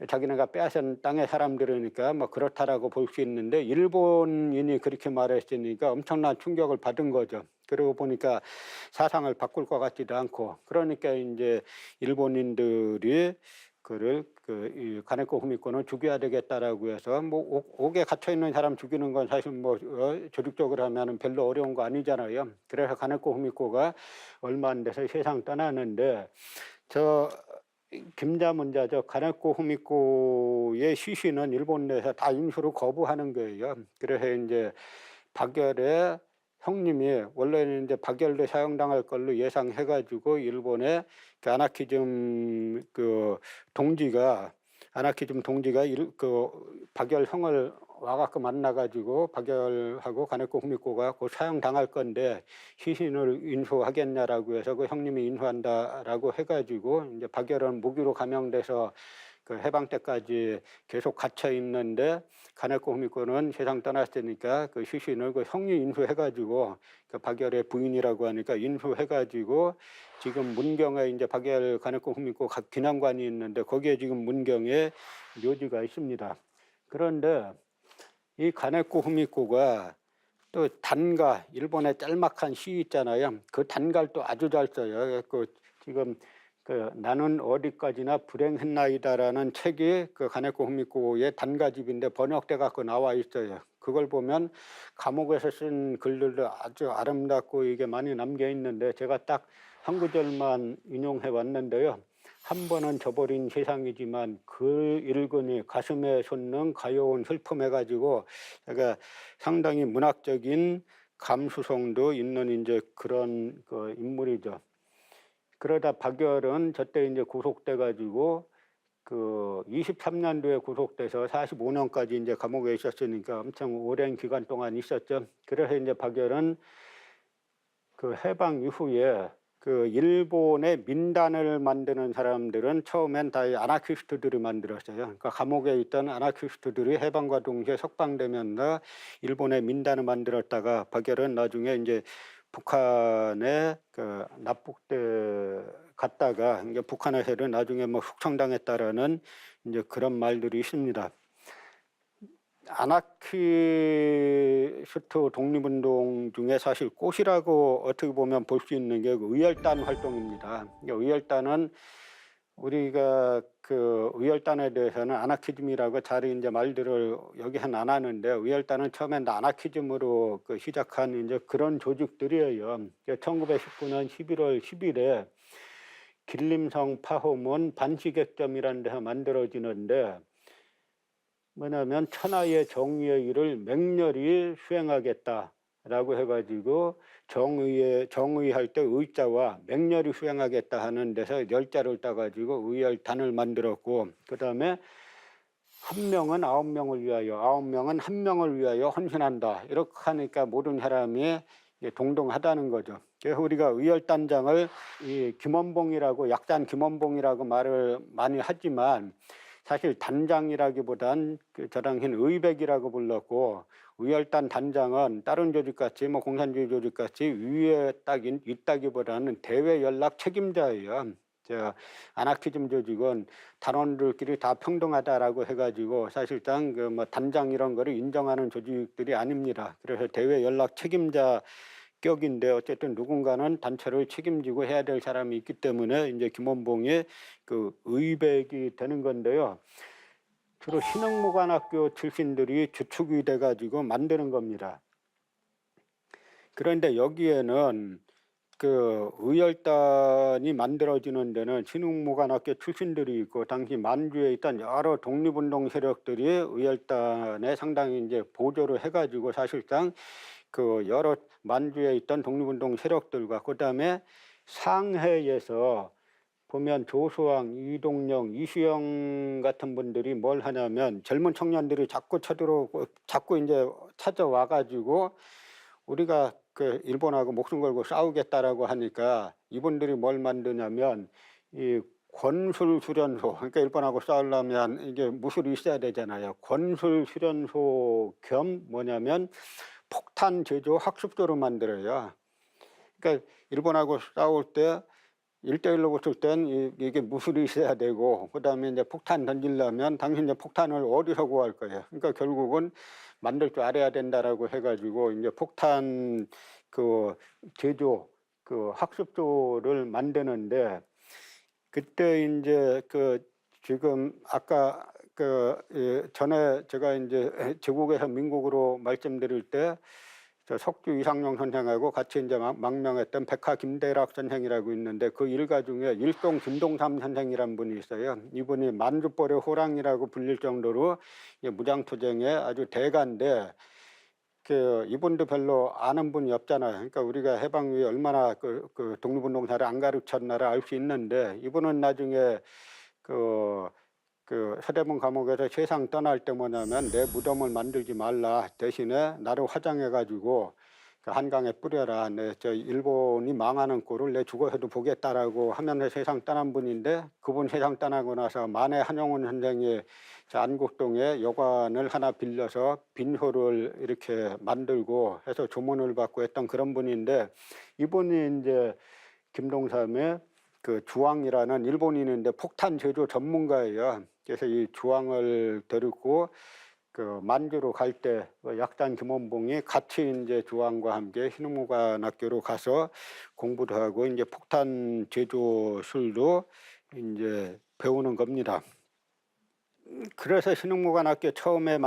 자기네가 빼앗은 땅의 사람들이니까 뭐 그렇다라고 볼 수 있는데 일본인이 그렇게 말했으니까 엄청난 충격을 받은 거죠. 그러고 보니까 사상을 바꿀 것 같지도 않고 그러니까 이제 일본인들이 그를 이 가네코 후미코는 죽여야 되겠다라고 해서 뭐 옥에 갇혀 있는 사람 죽이는 건 사실 조직적으로 하면은 별로 어려운 거 아니잖아요. 그래서 가네코 후미코가 얼마 안 돼서 세상 떠나는데 저 김자문자죠. 가네코 후미코의 시신은 일본 내에서 다 인수를 거부하는 거예요. 그래서 이제 박열의 형님이 원래는 이제 박열도 사형당할 걸로 예상해가지고 일본의 그 아나키즘 동지가 박열 형을 와갖고 만나가지고 박열하고 가네코 후미코가 곧 사형당할 건데 시신을 인수하겠냐라고 해서 그 형님이 인수한다라고 해가지고 이제 박열은 무기로 감형돼서 그 해방 때까지 계속 갇혀 있는데 가네코 후미코는 세상 떠났으니까 그 시신을 그 형이 인수해가지고 그 박열의 부인이라고 하니까 인수해가지고 지금 문경에 이제 박열 가네코 후미코 각 기념관이 있는데 거기에 지금 문경에 묘지가 있습니다. 그런데 이 가네코 후미코가 또 단가 일본의 짤막한 시 있잖아요. 그 단가를 또 아주 잘 써요. 지금 나는 어디까지나 불행했나이다라는 책이 그 가네코 후미코의 단가집인데 번역돼 갖고 나와 있어요. 그걸 보면 감옥에서 쓴 글들도 아주 아름답고 이게 많이 남겨 있는데 제가 딱 한 구절만 인용해 왔는데요. 한 번은 저버린 세상이지만 그 읽으니 가슴에 솟는 가여운 슬픔 해가지고 제가 상당히 문학적인 감수성도 있는 이제 그런 그 인물이죠. 그러다 박열은 저때 이제 구속돼 가지고 그 23년도에 구속돼서 45년까지 이제 감옥에 있었으니까 엄청 오랜 기간 동안 있었죠. 그래서 이제 박열은 그 해방 이후에 그 일본의 민단을 만드는 사람들은 처음엔 다 아나키스트들이 만들었어요. 그러니까 감옥에 있던 아나키스트들이 해방과 동시에 석방되면서 일본의 민단을 만들었다가 박열은 나중에 이제 북한에 그 납북대 갔다가 이제 북한에서는 나중에 뭐 숙청당했다라는 이제 그런 말들이 있습니다. 아나키스트 독립운동 중에 사실 꽃이라고 어떻게 보면 볼 수 있는 게 의열단 활동입니다. 의열단은 우리가 그 의열단에 대해서는 아나키즘이라고 잘 이제 말들을 여기서는 안 하는데 의열단은 처음엔 아나키즘으로 시작한 이제 그런 조직들이에요. 1919년 11월 10일에 길림성 파호문 반시객점이라는 데서 만들어지는데 뭐냐면 천하의 정의의 일을 맹렬히 수행하겠다라고 해가지고 정의할 때 의자와 맹렬히 수행하겠다 하는 데서 열자를 따가지고 의열단을 만들었고 그 다음에 한 명은 9명을 위하여 9명은 한 명을 위하여 헌신한다 이렇게 하니까 모든 사람이 동동하다는 거죠. 그래서 우리가 의열단장을 이 김원봉이라고 약단 김원봉이라고 말을 많이 하지만 사실 단장이라기보단 그 저 당시는 의백이라고 불렀고, 의열단 단장은 다른 조직같이 뭐 공산주의 조직같이 위에 딱 있다기보다는 대외 연락 책임자예요. 저 아나키즘 조직은 단원들끼리 다 평등하다라고 해가지고 사실상 그 뭐 단장 이런 거를 인정하는 조직들이 아닙니다. 그래서 대외 연락 책임자 격인데 어쨌든 누군가는 단체를 책임지고 해야 될 사람이 있기 때문에 이제 김원봉이 그 의백이 되는 건데요. 주로 신흥무관학교 출신들이 주축이 돼가지고 만드는 겁니다. 그런데 여기에는 그 의열단이 만들어지는 데는 신흥무관학교 출신들이 있고, 당시 만주에 있던 여러 독립운동 세력들이 의열단에 상당히 이제 보조를 해가지고 사실상 그 여러 만주에 있던 독립운동 세력들과, 그다음에 상해에서 보면 조수왕, 이동영, 이수영 같은 분들이 뭘 하냐면 젊은 청년들이 자꾸 쳐들어오고 자꾸 이제 찾아와 가지고 우리가 그 일본하고 목숨 걸고 싸우겠다라고 하니까 이분들이 뭘 만드냐면 이 권술수련소, 그러니까 일본하고 싸우려면 이게 무술이 있어야 되잖아요. 권술수련소 겸 뭐냐면 폭탄 제조 학습소를 만들어요. 그러니까 일본하고 싸울 때 1대1로 붙을 땐 이게 무술이 있어야 되고, 그다음에 이제 폭탄 던지려면 당신 이제 폭탄을 어디서 구할 거예요. 그러니까 결국은 만들 줄 알아야 된다라고 해가지고 이제 폭탄 그 제조 그 학습소를 만드는데, 그때 이제 그 지금 아까 그 전에 제가 이제 제국에서 민국으로 말씀드릴 때 저 석주 이상용 선생하고 같이 이제 망명했던 백화 김대락 선생이라고 있는데, 그 일가 중에 일동 김동삼 선생이란 분이 있어요. 이분이 만주벌의 호랑이라고 불릴 정도로 무장투쟁의 아주 대가인데, 그 이분도 별로 아는 분이 없잖아요. 그러니까 우리가 해방 후에 얼마나 그 독립운동사를 안 가르쳤나를 알 수 있는데, 이분은 나중에 그 서대문 감옥에서 세상 떠날 때 뭐냐면 내 무덤을 만들지 말라, 대신에 나를 화장해가지고 그 한강에 뿌려라, 내 저 일본이 망하는 꼴을 내 죽어서도 보겠다라고 하면서 세상 떠난 분인데, 그분 세상 떠나고 나서 만해 한용운 선생이 저 안국동에 여관을 하나 빌려서 빈소를 이렇게 만들고 해서 조문을 받고 했던 그런 분인데, 이분이 이제 김동삼의 그 주왕이라는 일본인인데 폭탄 제조 전문가예요. 그래서 이 주왕을 데리고 그 만주로 갈 때 약단 김원봉이 같이 이제 주왕과 함께 신흥무관학교로 가서 공부도 하고 이제 폭탄 제조술도 이제 배우는 겁니다. 그래서 신흥무관학교 처음에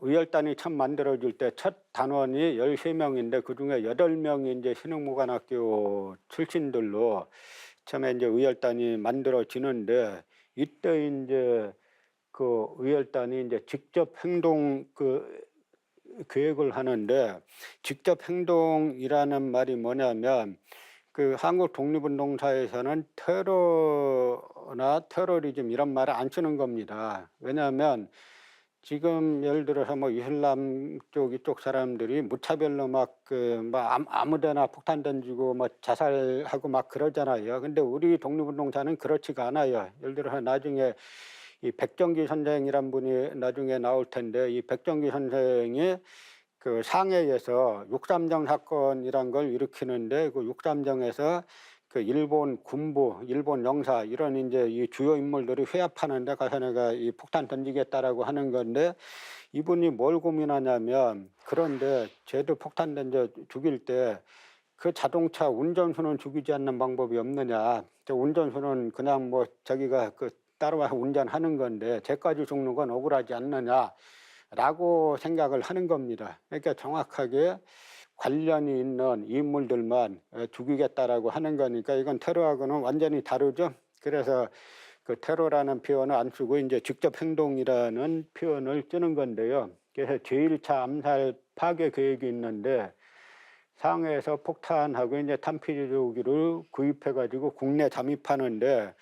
의열단이 처음 만들어질 때 첫 단원이 13명인데 그중에 8명이 이제 신흥무관학교 출신들로 처음에 이제 의열단이 만들어지는데, 이때 이제 그 의열단이 이제 직접 행동 계획을 하는데, 직접 행동이라는 말이 뭐냐면 그 한국 독립운동사에서는 테러나 테러리즘 이런 말을 안 쓰는 겁니다. 왜냐하면 지금 예를 들어서 뭐 이슬람 쪽 이쪽 사람들이 무차별로 막 아무데나 폭탄 던지고 뭐 자살하고 막 그러잖아요. 근데 우리 독립운동사는 그렇지가 않아요. 예를 들어서 나중에 이 백정기 선생이란 분이 나중에 나올 텐데, 이 백정기 선생이 그 상해에서 6.3정 사건이란 걸 일으키는데, 그 6.3정에서 그 일본 군부, 일본 영사 이런 이제 이 주요 인물들이 회합하는데 가서 내가 이 폭탄 던지겠다라고 하는 건데, 이분이 뭘 고민하냐면, 그런데 쟤도 폭탄 던져 죽일 때 그 자동차 운전수는 죽이지 않는 방법이 없느냐. 저 운전수는 그냥 뭐 자기가 그 따라와서 운전하는 건데 쟤까지 죽는 건 억울하지 않느냐라고 생각을 하는 겁니다. 그러니까 정확하게 관련이 있는 인물들만 죽이겠다라고 하는 거니까 이건 테러하고는 완전히 다르죠. 그래서 그 테러라는 표현을 안 쓰고 이제 직접 행동이라는 표현을 쓰는 건데요. 그래서 제1차 암살 파괴 계획이 있는데, 상해에서 폭탄하고 이제 탄피조기를 구입해가지고 국내 잠입하는데,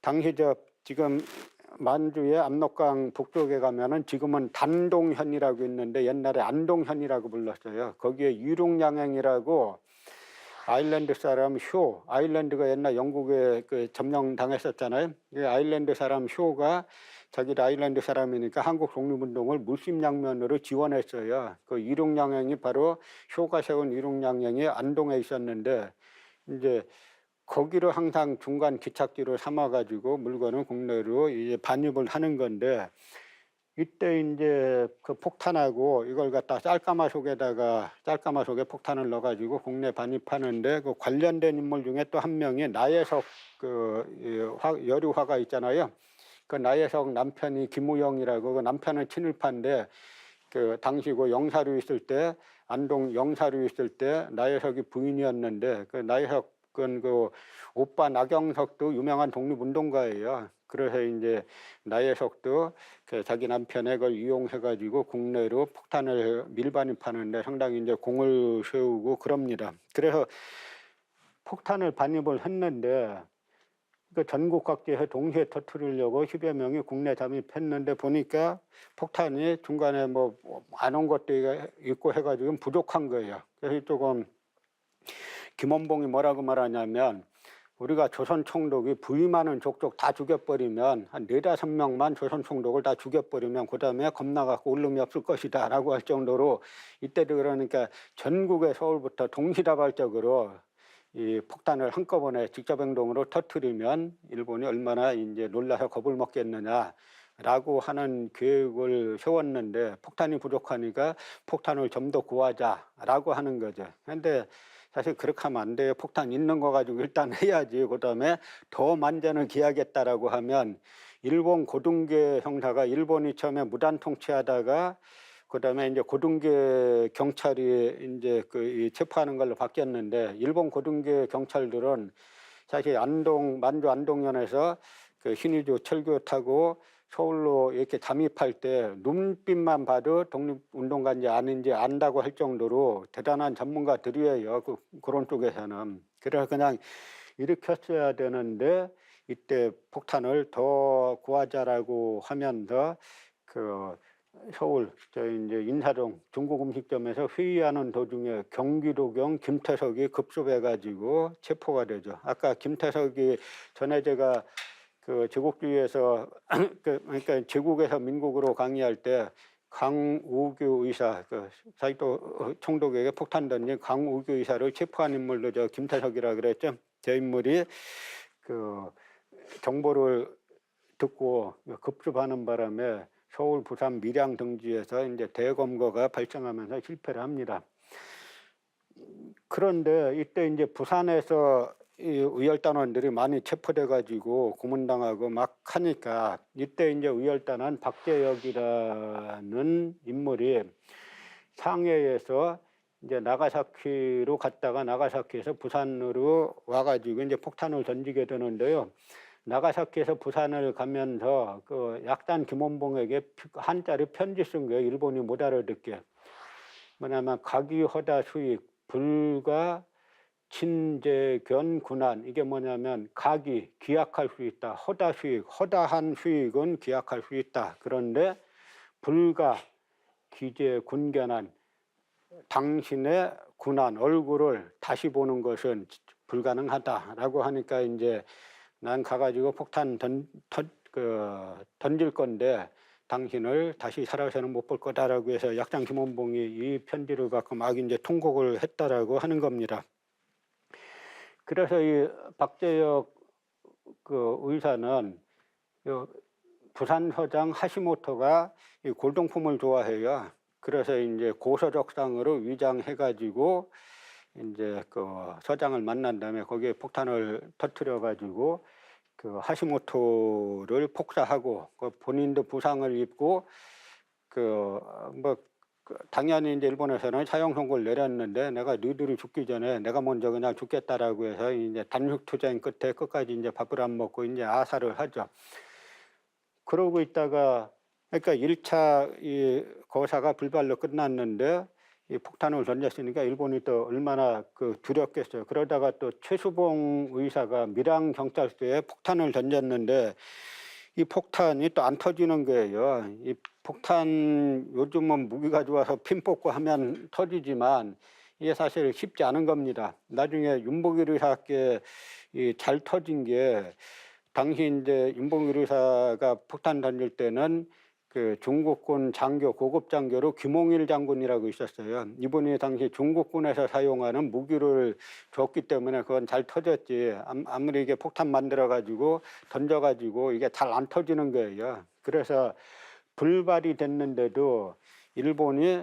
당시 지금 만주의 압록강 북쪽에 가면은 지금은 단동현이라고 있는데 옛날에 안동현이라고 불렀어요. 거기에 유룡양행이라고 아일랜드 사람 쇼, 아일랜드가 옛날 영국에 그 점령당했었잖아요. 이 아일랜드 사람 쇼가 자기 아일랜드 사람이니까 한국 독립운동을 물심양면으로 지원했어요. 그 이륙양행이 바로 쇼가 세운 이륙양행이 안동에 있었는데 이제 거기를 항상 중간 기착지로 삼아가지고 물건을 국내로 이제 반입을 하는 건데 이때 이제 그 폭탄하고 이걸 갖다 쌀가마 속에 폭탄을 넣어가지고 국내 반입하는데 그 관련된 인물 중에 또 한 명이 나예석 여류화가 있잖아요. 그 나예석 남편이 김우영이라고 그 남편은 친일파인데 그 당시 그 영사로 있을 때 안동 영사로 있을 때 나예석이 부인이었는데 그 나예석은 그 오빠 나경석도 유명한 독립운동가예요. 그래서 이제 나예석도 그 자기 남편의 걸 이용해가지고 국내로 폭탄을 밀반입하는데 상당히 이제 공을 세우고 그럽니다. 그래서 폭탄을 반입을 했는데 그 전국 각지에서 동시에 터뜨리려고 10여 명이 국내 잠입했는데 보니까 폭탄이 중간에 뭐 안 온 것도 있고 해가지고 부족한 거예요. 그래서 조금 김원봉이 뭐라고 말하냐면 우리가 조선 총독이 부임하는 족족 다 죽여버리면 한 4~5명만 조선 총독을 다 죽여버리면 그다음에 겁나갖고 울름이 없을 것이다 라고 할 정도로 이때도 그러니까 전국의 서울부터 동시다발적으로 이 폭탄을 한꺼번에 직접 행동으로 터뜨리면 일본이 얼마나 이제 놀라서 겁을 먹겠느냐라고 하는 계획을 세웠는데 폭탄이 부족하니까 폭탄을 좀 더 구하자라고 하는 거죠. 그런데 사실 그렇게 하면 안 돼요. 폭탄 있는 거 가지고 일단 해야지. 그다음에 더 만전을 기하겠다라고 하면 일본 고등계 형사가 일본이 처음에 무단 통치하다가 그다음에 이제 고등계 경찰이 이제 그 체포하는 걸로 바뀌었는데 일본 고등계 경찰들은 사실 만주 안동연에서 그 신의주 철교 타고 서울로 이렇게 잠입할 때 눈빛만 봐도 독립운동가인지 아닌지 안다고 할 정도로 대단한 전문가들이에요. 그런 쪽에서는. 그래서 그냥 일으켰어야 되는데 이때 폭탄을 더 구하자라고 하면서 그 서울 이제 인사동 중국 음식점에서 회의하는 도중에 경기도경 김태석이 급습해가지고 체포가 되죠. 아까 김태석이 전에 제가 그 제국주의에서 그러니까 제국에서 민국으로 강의할 때 강우규 의사 그 사이도 총독에게 폭탄 던진 강우규 의사를 체포한 인물로 저 김태석이라 그랬죠. 저 인물이 그 정보를 듣고 급습하는 바람에 서울, 부산, 밀양 등지에서 이제 대검거가 발생하면서 실패를 합니다. 그런데 이때 이제 부산에서 이 의열단원들이 많이 체포돼 가지고 고문당하고 막 하니까 이때 이제 의열단원 박재혁이라는 인물이 상해에서 이제 나가사키로 갔다가 나가사키에서 부산으로 와가지고 이제 폭탄을 던지게 되는데요. 나가사키에서 부산을 가면서 그 약단 김원봉에게 한자리 편지 쓴 거예요. 일본이 못 알아듣게. 뭐냐면 가기허다 수익 불가 친재견 군한 이게 뭐냐면 각이 기약할 수 있다. 허다 수익 허다한 수익은 기약할 수 있다. 그런데 불가 기재 군견한 당신의 군한 얼굴을 다시 보는 것은 불가능하다라고 하니까 이제 난 가가지고 폭탄 던질 건데 당신을 다시 살아서는 못 볼 거다라고 해서 약장 김원봉이 이 편지를 갖고 막 이제 통곡을 했다라고 하는 겁니다. 그래서 이 박재혁 그 의사는 부산서장 하시모토가 이 골동품을 좋아해요. 그래서 이제 고서적상으로 위장해가지고 이제 그 서장을 만난 다음에 거기에 폭탄을 터뜨려가지고 그 하시모토를 폭사하고 그 본인도 부상을 입고 당연히 이제 일본에서는 사형 선고를 내렸는데 내가 너희들이 죽기 전에 내가 먼저 그냥 죽겠다라고 해서 이제 단식 투쟁 끝에 끝까지 이제 밥을 안 먹고 이제 아사를 하죠. 그러고 있다가 그러니까 1차 이 거사가 불발로 끝났는데 이 폭탄을 던졌으니까 일본이 또 얼마나 그 두렵겠어요. 그러다가 또 최수봉 의사가 밀양 경찰서에 폭탄을 던졌는데 이 폭탄이 또 안 터지는 거예요. 이 폭탄 요즘은 무기가 좋아서 핀 뽑고 하면 터지지만 이게 사실 쉽지 않은 겁니다. 나중에 윤복일 의사께 잘 터진 게 당시 이제 윤복일 의사가 폭탄 던질 때는 그 중국군 장교 고급 장교로 김홍일 장군이라고 있었어요. 이분이 당시 중국군에서 사용하는 무기를 줬기 때문에 그건 잘 터졌지. 아무리 이게 폭탄 만들어 가지고 던져 가지고 이게 잘 안 터지는 거예요. 그래서 불발이 됐는데도 일본이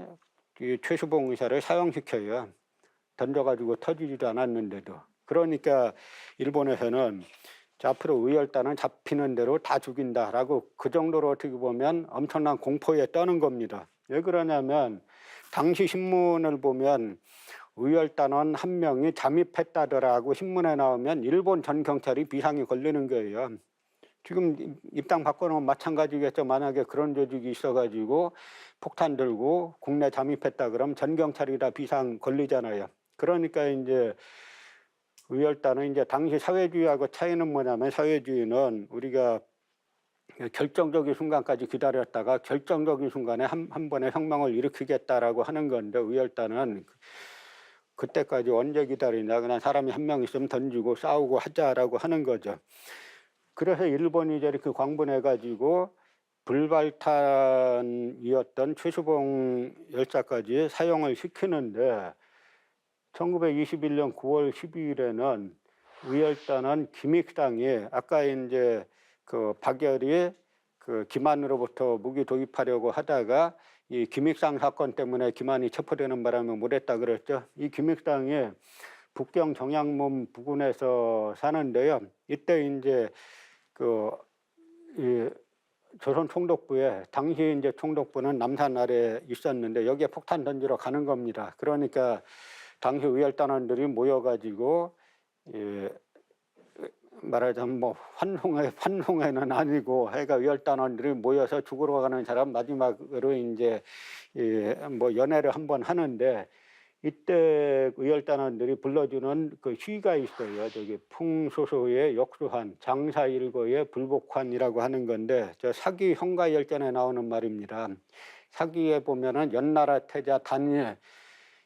이 최수봉 의사를 사형시켜요. 던져가지고 터지지도 않았는데도. 그러니까 일본에서는 자, 앞으로 의열단은 잡히는 대로 다 죽인다라고 그 정도로 어떻게 보면 엄청난 공포에 떠는 겁니다. 왜 그러냐면 당시 신문을 보면 의열단원 한 명이 잠입했다더라고 신문에 나오면 일본 전 경찰이 비상이 걸리는 거예요. 지금 입당 바꿔놓으면 마찬가지겠죠. 만약에 그런 조직이 있어가지고 폭탄 들고 국내 잠입했다 그러면 전 경찰이 다 비상 걸리잖아요. 그러니까 이제 의열단은 이제 당시 사회주의하고 차이는 뭐냐면 사회주의는 우리가 결정적인 순간까지 기다렸다가 결정적인 순간에 한 번에 혁명을 일으키겠다라고 하는 건데 의열단은 그때까지 언제 기다리냐 그냥 사람이 한 명 있으면 던지고 싸우고 하자라고 하는 거죠. 그래서 일본이 이렇게 광분해가지고 불발탄이었던 최수봉 열사까지 사용을 시키는데 1921년 9월 12일에는 의열단은 김익당이 아까 이제 그 박열이 그 김한으로부터 무기 도입하려고 하다가 이 김익당 사건 때문에 김한이 체포되는 바람에 못했다 그랬죠. 이 김익당이 북경 정양문 부근에서 사는데요. 이때 이제 이 조선 총독부에 당시 이제 총독부는 남산 아래 있었는데 여기에 폭탄 던지러 가는 겁니다. 그러니까 당시 의열단원들이 모여가지고 말하자면 뭐 환송회는 아니고 해가 의열단원들이 모여서 죽으러 가는 사람 마지막으로 이제 뭐 연회를 한번 하는데 이때 의열단원들이 불러주는 그 시가 있어요. 저기 풍소소의 역수한 장사일거의 불복환이라고 하는 건데 저 사기 형가열전에 나오는 말입니다. 사기에 보면은 연나라 태자 단일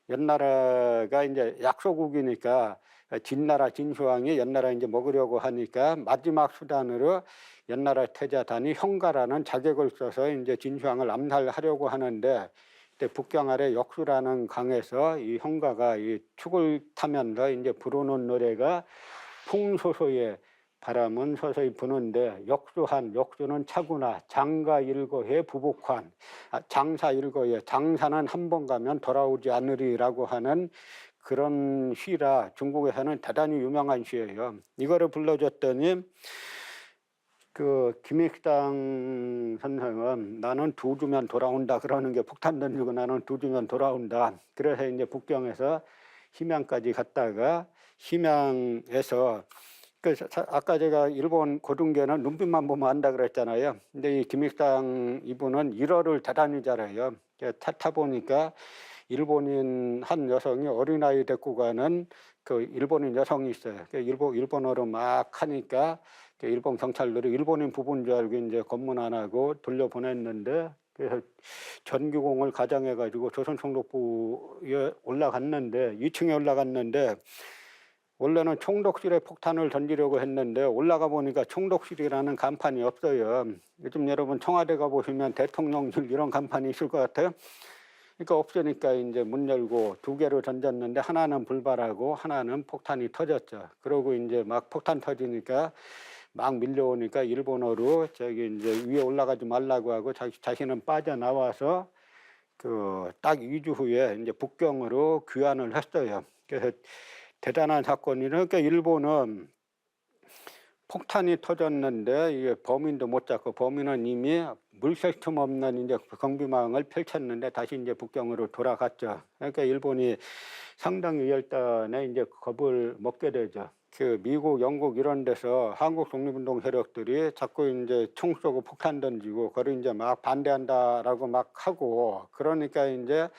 연나라가 이제 약소국이니까 진나라 진시황이 연나라 이제 먹으려고 하니까 마지막 수단으로 연나라 태자 단이 형가라는 자격을 써서 이제 진시황을 암살하려고 하는데 그때 북경 아래 역수라는 강에서 이 형가가 이 축을 타면서 이제 부르는 노래가 풍소소의 바람은 서서히 부는데 역수는 차구나 장가일거해 부복환 장사일거해 장사는 한 번 가면 돌아오지 않으리라고 하는 그런 시라 중국에서는 대단히 유명한 시예요. 이거를 불러줬더니 그 김익당 선생은 나는 2주면 돌아온다 그러는 게 폭탄 던지고 나는 2주면 돌아온다. 그래서 이제 북경에서 심양까지 갔다가 심양에서 아까 제가 일본 고등계는 눈빛만 보면 안다 그랬잖아요. 근데 이 김익당 이분은 일어를 대단히 잘해요. 타 보니까 일본인 한 여성이 어린아이 데리고 가는 그 일본인 여성이 있어요. 일본어로 막 하니까 일본 경찰들이 일본인 부부인 줄 알고 이제 검문 안 하고 돌려보냈는데 그래서 전기공을 가장해가지고 조선총독부에 올라갔는데 2층에 올라갔는데 원래는 총독실에 폭탄을 던지려고 했는데 올라가 보니까 총독실이라는 간판이 없어요. 요즘 여러분 청와대 가 보시면 대통령실 이런 간판이 있을 것 같아요. 그러니까 없으니까 이제 문 열고 2개로 던졌는데 하나는 불발하고 하나는 폭탄이 터졌죠. 그러고 이제 막 폭탄 터지니까 막 밀려오니까 일본어로 저기 이제 위에 올라가지 말라고 하고 자신은 빠져나와서 그 딱 2주 후에 이제 북경으로 귀환을 했어요. 그래서 대단한 사건이니까 그러니까 일본은 폭탄이 터졌는데 이게 범인도 못 잡고 범인은 이미 물샐 틈 없는 이제 경비망을 펼쳤는데 다시 이제 북경으로 돌아갔죠. 그러니까 일본이 상당히 의열단에 이제 겁을 먹게 되죠. 그 미국, 영국 이런 데서 한국 독립운동 세력들이 자꾸 이제 총 쏘고 폭탄 던지고 그걸 이제 막 반대한다라고 막 하고 그러니까 이제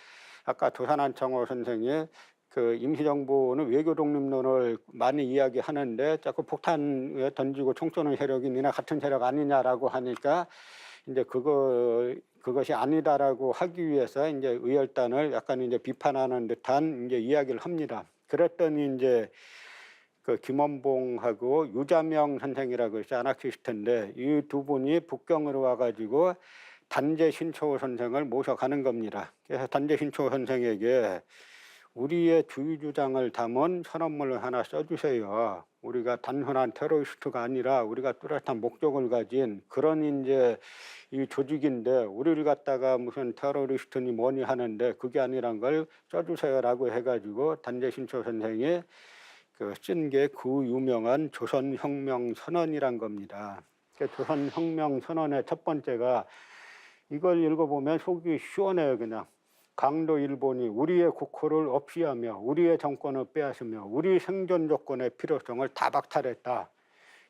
아까 도산한창호 선생이 그 임시정부는 외교 독립론을 많이 이야기하는데 자꾸 폭탄 던지고 총 쏘는 세력이 니나 같은 세력 아니냐라고 하니까 이제 그것이 아니다라고 하기 위해서 이제 의열단을 약간 이제 비판하는 듯한 이제 이야기를 합니다. 그랬더니 이제 그 김원봉하고 유자명 선생이라고 있어 아나키스트인데 이 두 분이 북경으로 와가지고 단재 신초 선생을 모셔가는 겁니다. 그래서 단재 신초 선생에게 우리의 주의 주장을 담은 선언문을 하나 써주세요. 우리가 단순한 테러리스트가 아니라 우리가 뚜렷한 목적을 가진 그런 이제 이 조직인데 우리를 갖다가 무슨 테러리스트니 뭐니 하는데 그게 아니란 걸 써주세요라고 해가지고 단재 신초 선생이 쓴 게 그 유명한 조선혁명 선언이란 겁니다. 조선혁명 선언의 첫 번째가 이걸 읽어보면 속이 시원해요. 그냥 강도 일본이 우리의 국호를 없이하며 우리의 정권을 빼앗으며 우리 생존 조건의 필요성을 다 박탈했다.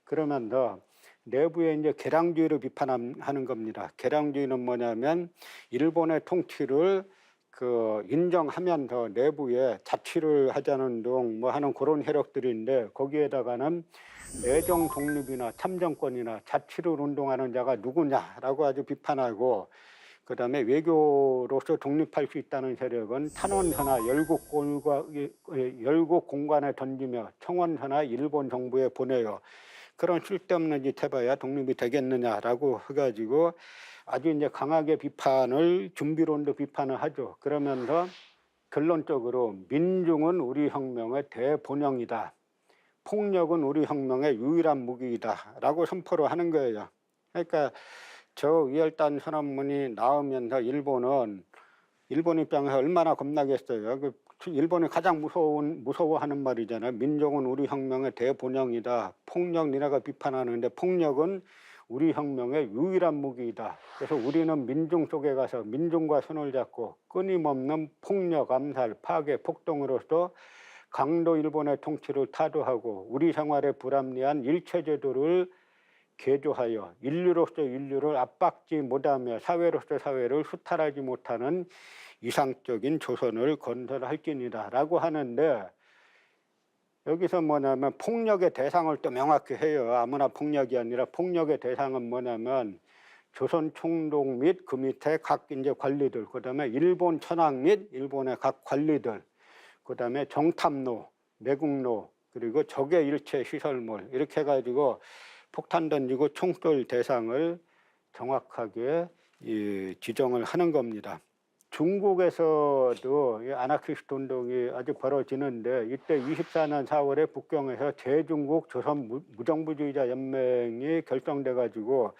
그러면서 내부에 이제 개량주의를 비판하는 겁니다. 개량주의는 뭐냐면 일본의 통치를 인정하면서 내부에 자치를 하자는 등 뭐 하는 그런 세력들인데 거기에다가는 내정 독립이나 참정권이나 자치를 운동하는 자가 누구냐라고 아주 비판하고 그다음에 외교로서 독립할 수 있다는 세력은 탄원서나 열국 공간에 던지며 청원서나 일본 정부에 보내요. 그런 쓸데없는 짓 해봐야 독립이 되겠느냐라고 해가지고 아주 이제 강하게 비판을 준비론도 비판을 하죠. 그러면서 결론적으로 민중은 우리 혁명의 대본영이다. 폭력은 우리 혁명의 유일한 무기이다라고 선포를 하는 거예요. 그러니까 저 의열단 선언문이 나오면서 일본 입장에서 얼마나 겁나겠어요. 일본이 가장 무서워하는 말이잖아요. 민족은 우리 혁명의 대본영이다. 폭력 니네가 비판하는데 폭력은 우리 혁명의 유일한 무기이다. 그래서 우리는 민중 속에 가서 민중과 손을 잡고 끊임없는 폭력, 암살, 파괴, 폭동으로서 강도 일본의 통치를 타도하고 우리 생활에 불합리한 일체제도를 개조하여 인류로서 인류를 압박지 못하며 사회로서 사회를 수탈하지 못하는 이상적인 조선을 건설할지니라 라고 하는데 여기서 뭐냐면 폭력의 대상을 또 명확히 해요. 아무나 폭력이 아니라 폭력의 대상은 뭐냐면 조선 총독 및 그 밑에 각 이제 관리들, 그다음에 일본 천황 및 일본의 각 관리들, 그다음에 정탐로, 매국노, 그리고 적의 일체 시설물 이렇게 해가지고 폭탄 던지고 총 쏠 대상을 정확하게 지정을 하는 겁니다. 중국에서도 아나키스트 운동이 아주 벌어지는데 이때 24년 4월에 북경에서 제중국 조선 무정부주의자 연맹이 결성돼 가지고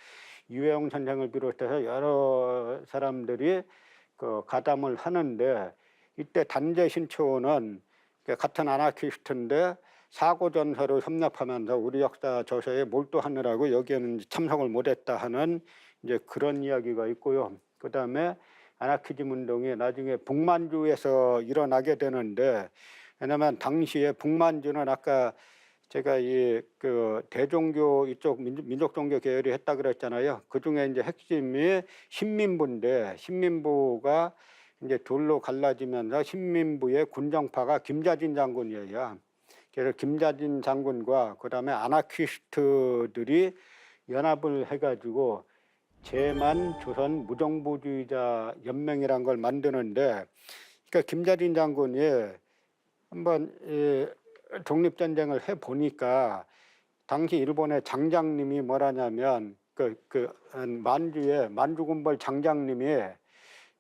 이회영 선생을 비롯해서 여러 사람들이 가담을 하는데 이때 단재 신초는 같은 아나키스트인데 사고전서를 협력하면서 우리 역사 저서에 몰두하느라고 여기에는 참석을 못했다 하는 이제 그런 이야기가 있고요. 그 다음에 아나키즘 운동이 나중에 북만주에서 일어나게 되는데 왜냐하면 당시에 북만주는 아까 제가 대종교 이쪽 민족 종교 계열이 했다 그랬잖아요. 그 중에 이제 핵심이 신민부인데 신민부가 이제 둘로 갈라지면서 신민부의 군정파가 김자진 장군이에요. 그래서 김자진 장군과 그다음에 아나키스트들이 연합을 해가지고 제만 조선 무정부주의자 연맹이란 걸 만드는데, 그러니까 김자진 장군이 한번 독립전쟁을 해 보니까 당시 일본의 장장님이 뭐라냐면 만주의 만주군벌 장장님이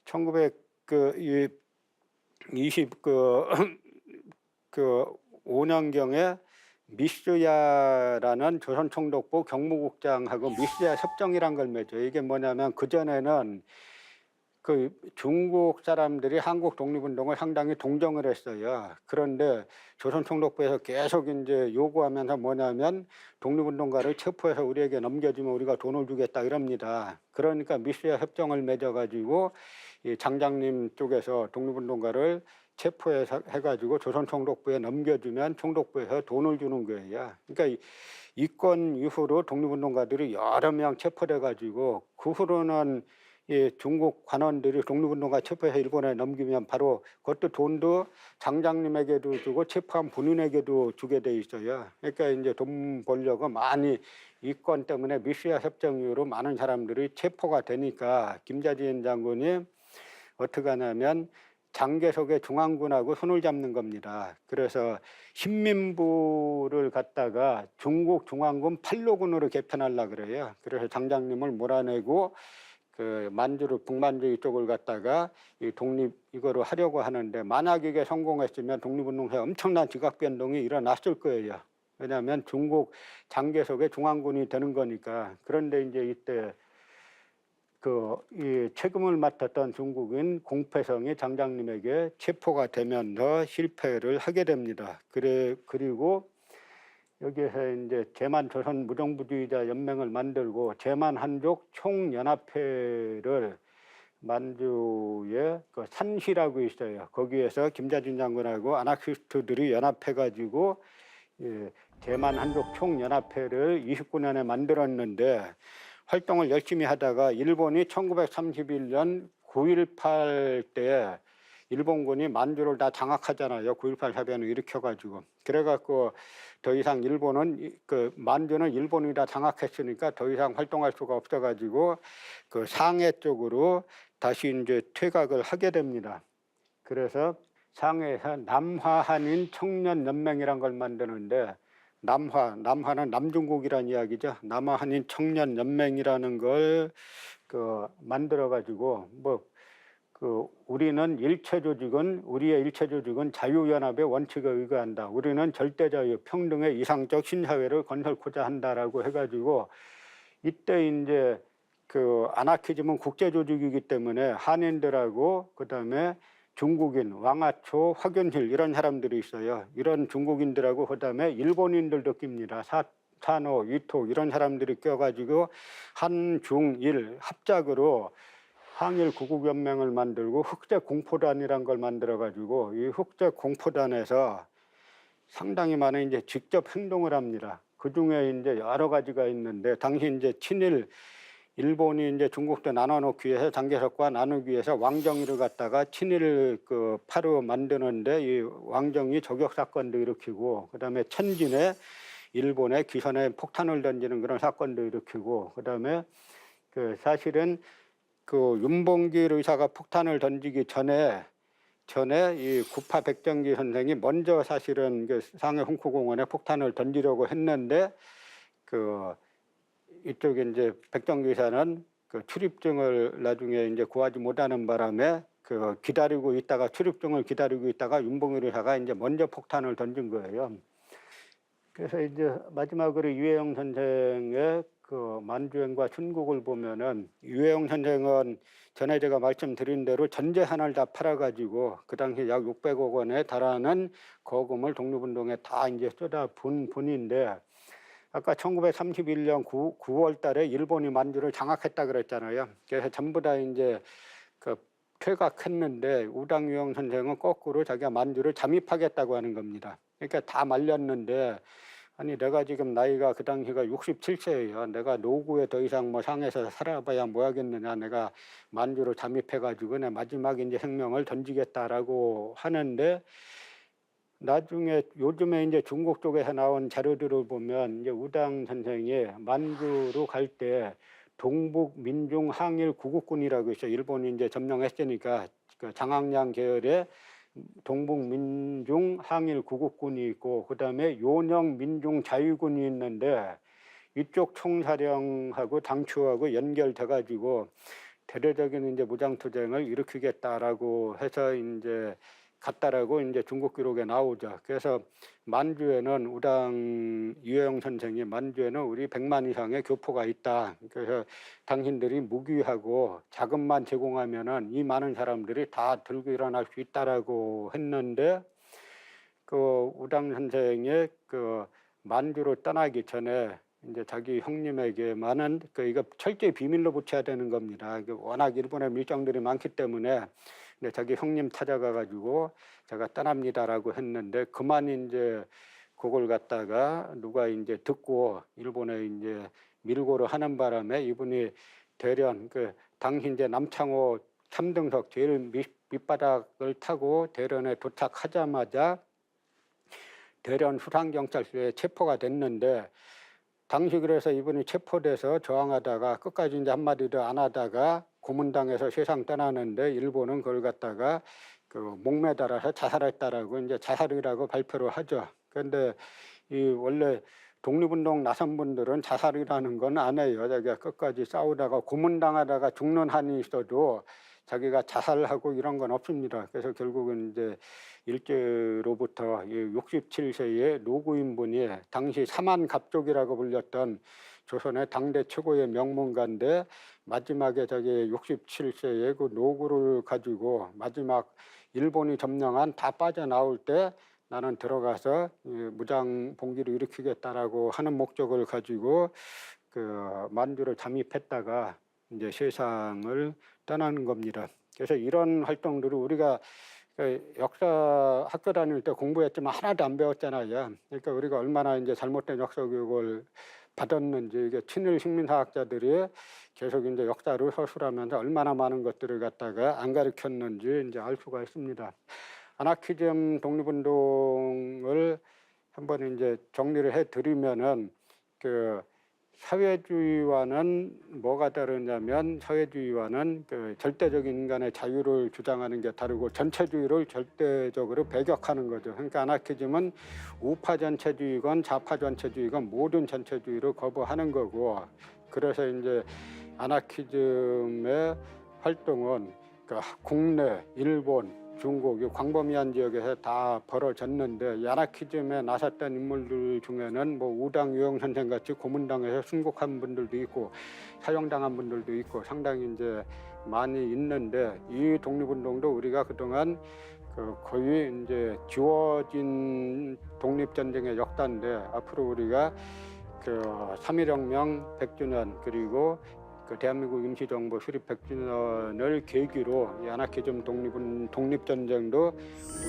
1925년경에 미스야라는 조선총독부 경무국장하고 미스야 협정이란 걸 맺어요. 이게 뭐냐면 그전에는 중국 사람들이 한국 독립운동을 상당히 동정을 했어요. 그런데 조선총독부에서 계속 이제 요구하면서 뭐냐면 독립운동가를 체포해서 우리에게 넘겨주면 우리가 돈을 주겠다 이럽니다. 그러니까 미스야 협정을 맺어가지고 이 장장님 쪽에서 독립운동가를 체포해서 해가지고 조선총독부에 넘겨주면 총독부에서 돈을 주는 거예요. 그러니까 이권 이후로 독립운동가들이 여러 명 체포돼가지고 그 후로는 중국 관원들이 독립운동가 체포해서 일본에 넘기면 바로 그것도 돈도 장장님에게도 주고 체포한 본인에게도 주게 돼 있어요. 그러니까 이제 돈 벌려고 많이 이 건 때문에 미시아 협정 이후로 많은 사람들이 체포가 되니까 김자진 장군이 어떻게 하냐면 장개석의 중앙군하고 손을 잡는 겁니다. 그래서 신민부를 갖다가 중국 중앙군 8로군으로 개편하려고 그래요. 그래서 장장님을 몰아내고 그 만주를 북만주 이쪽을 갖다가 이 독립 이거로 하려고 하는데, 만약 이게 성공했으면 독립운동사에 엄청난 지각 변동이 일어났을 거예요. 왜냐하면 중국 장개석의 중앙군이 되는 거니까. 그런데 이제 이때 이 책임을 맡았던 중국인 공패성이 장장님에게 체포가 되면서 실패를 하게 됩니다. 그리고 여기에서 이제 제만 조선 무정부주의자 연맹을 만들고 제만 한족 총연합회를 만주에 그 산시라고 있어요. 거기에서 김자진 장군하고 아나키스트들이 연합해가지고 제만 한족 총연합회를 29년에 만들었는데, 활동을 열심히 하다가 일본이 1931년 9.18 때 일본군이 만주를 다 장악하잖아요. 9.18 사변을 일으켜가지고. 그래갖고 더 이상 일본은 만주는 일본이 다 장악했으니까 더 이상 활동할 수가 없어가지고 그 상해 쪽으로 다시 이제 퇴각을 하게 됩니다. 그래서 상해에서 남화한인 청년연맹이란 걸 만드는데, 남화는 남중국이라는 이야기죠. 남한인 청년연맹이라는 걸 만들어 가지고 우리의 일체 조직은 자유연합의 원칙에 의거한다. 우리는 절대자유, 평등의 이상적 신사회를 건설코자 한다라고 해가지고, 이때 이제 아나키즘은 국제 조직이기 때문에 한인들하고 그다음에 중국인, 왕아초, 화균힐 이런 사람들이 있어요. 이런 중국인들하고 그다음에 일본인들도 낍니다. 산호, 위토 이런 사람들이 껴가지고 한중일 합작으로 항일 구국연맹을 만들고 흑제공포단이란 걸 만들어가지고 이 흑제공포단에서 상당히 많은 이제 직접 행동을 합니다. 그 중에 이제 여러 가지가 있는데, 당시 이제 친일 일본이 이제 중국도 나눠놓기 위해서 장개석과 나누기 위해서 왕정이를 갖다가 친일 파로 만드는데, 이 왕정이 저격 사건도 일으키고, 그다음에 천진에 일본의 기선에 폭탄을 던지는 그런 사건도 일으키고, 그다음에 사실은 윤봉길 의사가 폭탄을 던지기 전에 이 구파 백정기 선생이 먼저 사실은 상해 홍코공원에 폭탄을 던지려고 했는데, 이쪽에 이제 백정기 의사는 출입증을 나중에 이제 구하지 못하는 바람에 출입증을 기다리고 있다가 윤봉길 의사가 이제 먼저 폭탄을 던진 거예요. 그래서 이제 마지막으로 유해영 선생의 만주행과 순국을 보면은, 유해영 선생은 전에 제가 말씀드린 대로 전재 하나를 다 팔아가지고 그 당시 약 600억 원에 달하는 거금을 독립운동에 다 이제 쏟아부은 분인데, 아까 1931년 9월 달에 일본이 만주를 장악했다 그랬잖아요. 그래서 전부 다 이제 퇴각했는데, 우당유영 선생은 거꾸로 자기가 만주를 잠입하겠다고 하는 겁니다. 그러니까 다 말렸는데, 아니 내가 지금 나이가 그 당시가 67세예요. 내가 노구에 더 이상 상해서 살아봐야 뭐 하겠느냐. 내가 만주로 잠입해가지고 내 마지막 이제 생명을 던지겠다라고 하는데, 나중에 요즘에 이제 중국 쪽에서 나온 자료들을 보면 이제 우당 선생이 만주로 갈 때 동북민중 항일 구국군이라고 있어요. 일본이 이제 점령했으니까 장항량 계열의 동북민중 항일 구국군이 있고, 그다음에 요령 민중 자유군이 있는데, 이쪽 총사령하고 당추하고 연결돼 가지고 대대적인 이제 무장투쟁을 일으키겠다라고 해서 이제 갔다라고 이제 중국 기록에 나오죠. 그래서 만주에는 유해영 선생이 만주에는 우리 100만 이상의 교포가 있다. 그래서 당신들이 무기하고 자금만 제공하면은 이 많은 사람들이 다 들고 일어날 수 있다라고 했는데, 우당 선생의 만주로 떠나기 전에 이제 자기 형님에게만은 이거 철저히 비밀로 붙여야 되는 겁니다. 워낙 일본의 밀정들이 많기 때문에. 근데 자기 형님 찾아가가지고 제가 떠납니다라고 했는데, 그만 이제 그걸 갖다가 누가 이제 듣고 일본에 이제 밀고를 하는 바람에 이분이 대련 당시 이제 남창호 3등석 제일 밑바닥을 타고 대련에 도착하자마자 대련 수상경찰서에 체포가 됐는데, 당시 그래서 이분이 체포돼서 저항하다가 끝까지 이제 한마디도 안 하다가 고문당해서 세상 떠나는데 일본은 그걸 갖다가 그 목매달아서 자살했다라고 이제 자살이라고 발표를 하죠. 그런데 이 원래 독립운동 나선 분들은 자살이라는 건 안 해요. 자기가 끝까지 싸우다가 고문당하다가 죽는 한이 있어도 자기가 자살하고 이런 건 없습니다. 그래서 결국은 이제 일제로부터 67세의 노구인분이 당시 사만갑족이라고 불렸던 조선의 당대 최고의 명문가인데 마지막에 자기 67세의 그 노구를 가지고 마지막 일본이 점령한 다 빠져나올 때 나는 들어가서 무장 봉기를 일으키겠다라고 하는 목적을 가지고 그 만주를 잠입했다가 이제 세상을 떠나는 겁니다. 그래서 이런 활동들을 우리가 역사 학교 다닐 때 공부했지만 하나도 안 배웠잖아요. 그러니까 우리가 얼마나 이제 잘못된 역사 교육을 받았는지 이게 친일 식민사학자들이 계속 이제 역사를 서술하면서 얼마나 많은 것들을 갖다가 안 가르쳤는지 이제 알 수가 있습니다. 아나키즘 독립운동을 한번 이제 정리를 해드리면은 그 사회주의와는 뭐가 다르냐면 사회주의와는 그 절대적인 인간의 자유를 주장하는 게 다르고 전체주의를 절대적으로 배격하는 거죠. 그러니까 아나키즘은 우파 전체주의건 좌파 전체주의건 모든 전체주의를 거부하는 거고 그래서 이제 아나키즘의 활동은 그 국내, 일본, 중국, 이 광범위한 지역에서 다 벌어졌는데 이 아나키즘에 나섰던 인물들 중에는 뭐 우당 유영 선생 같이 고문당해서 순국한 분들도 있고 사형당한 분들도 있고 상당히 이제 많이 있는데 이 독립운동도 우리가 그동안 거의 이제 지워진 독립전쟁의 역사인데 앞으로 우리가 그 3.1혁명 100주년 그리고 그 대한민국 임시정부 수립 100주년을 계기로 이 아나키즘 독립전쟁도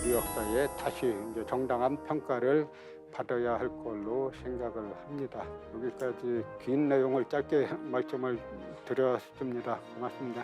우리 역사에 다시 이제 정당한 평가를 받아야 할 걸로 생각을 합니다. 여기까지 긴 내용을 짧게 말씀을 드렸습니다. 고맙습니다.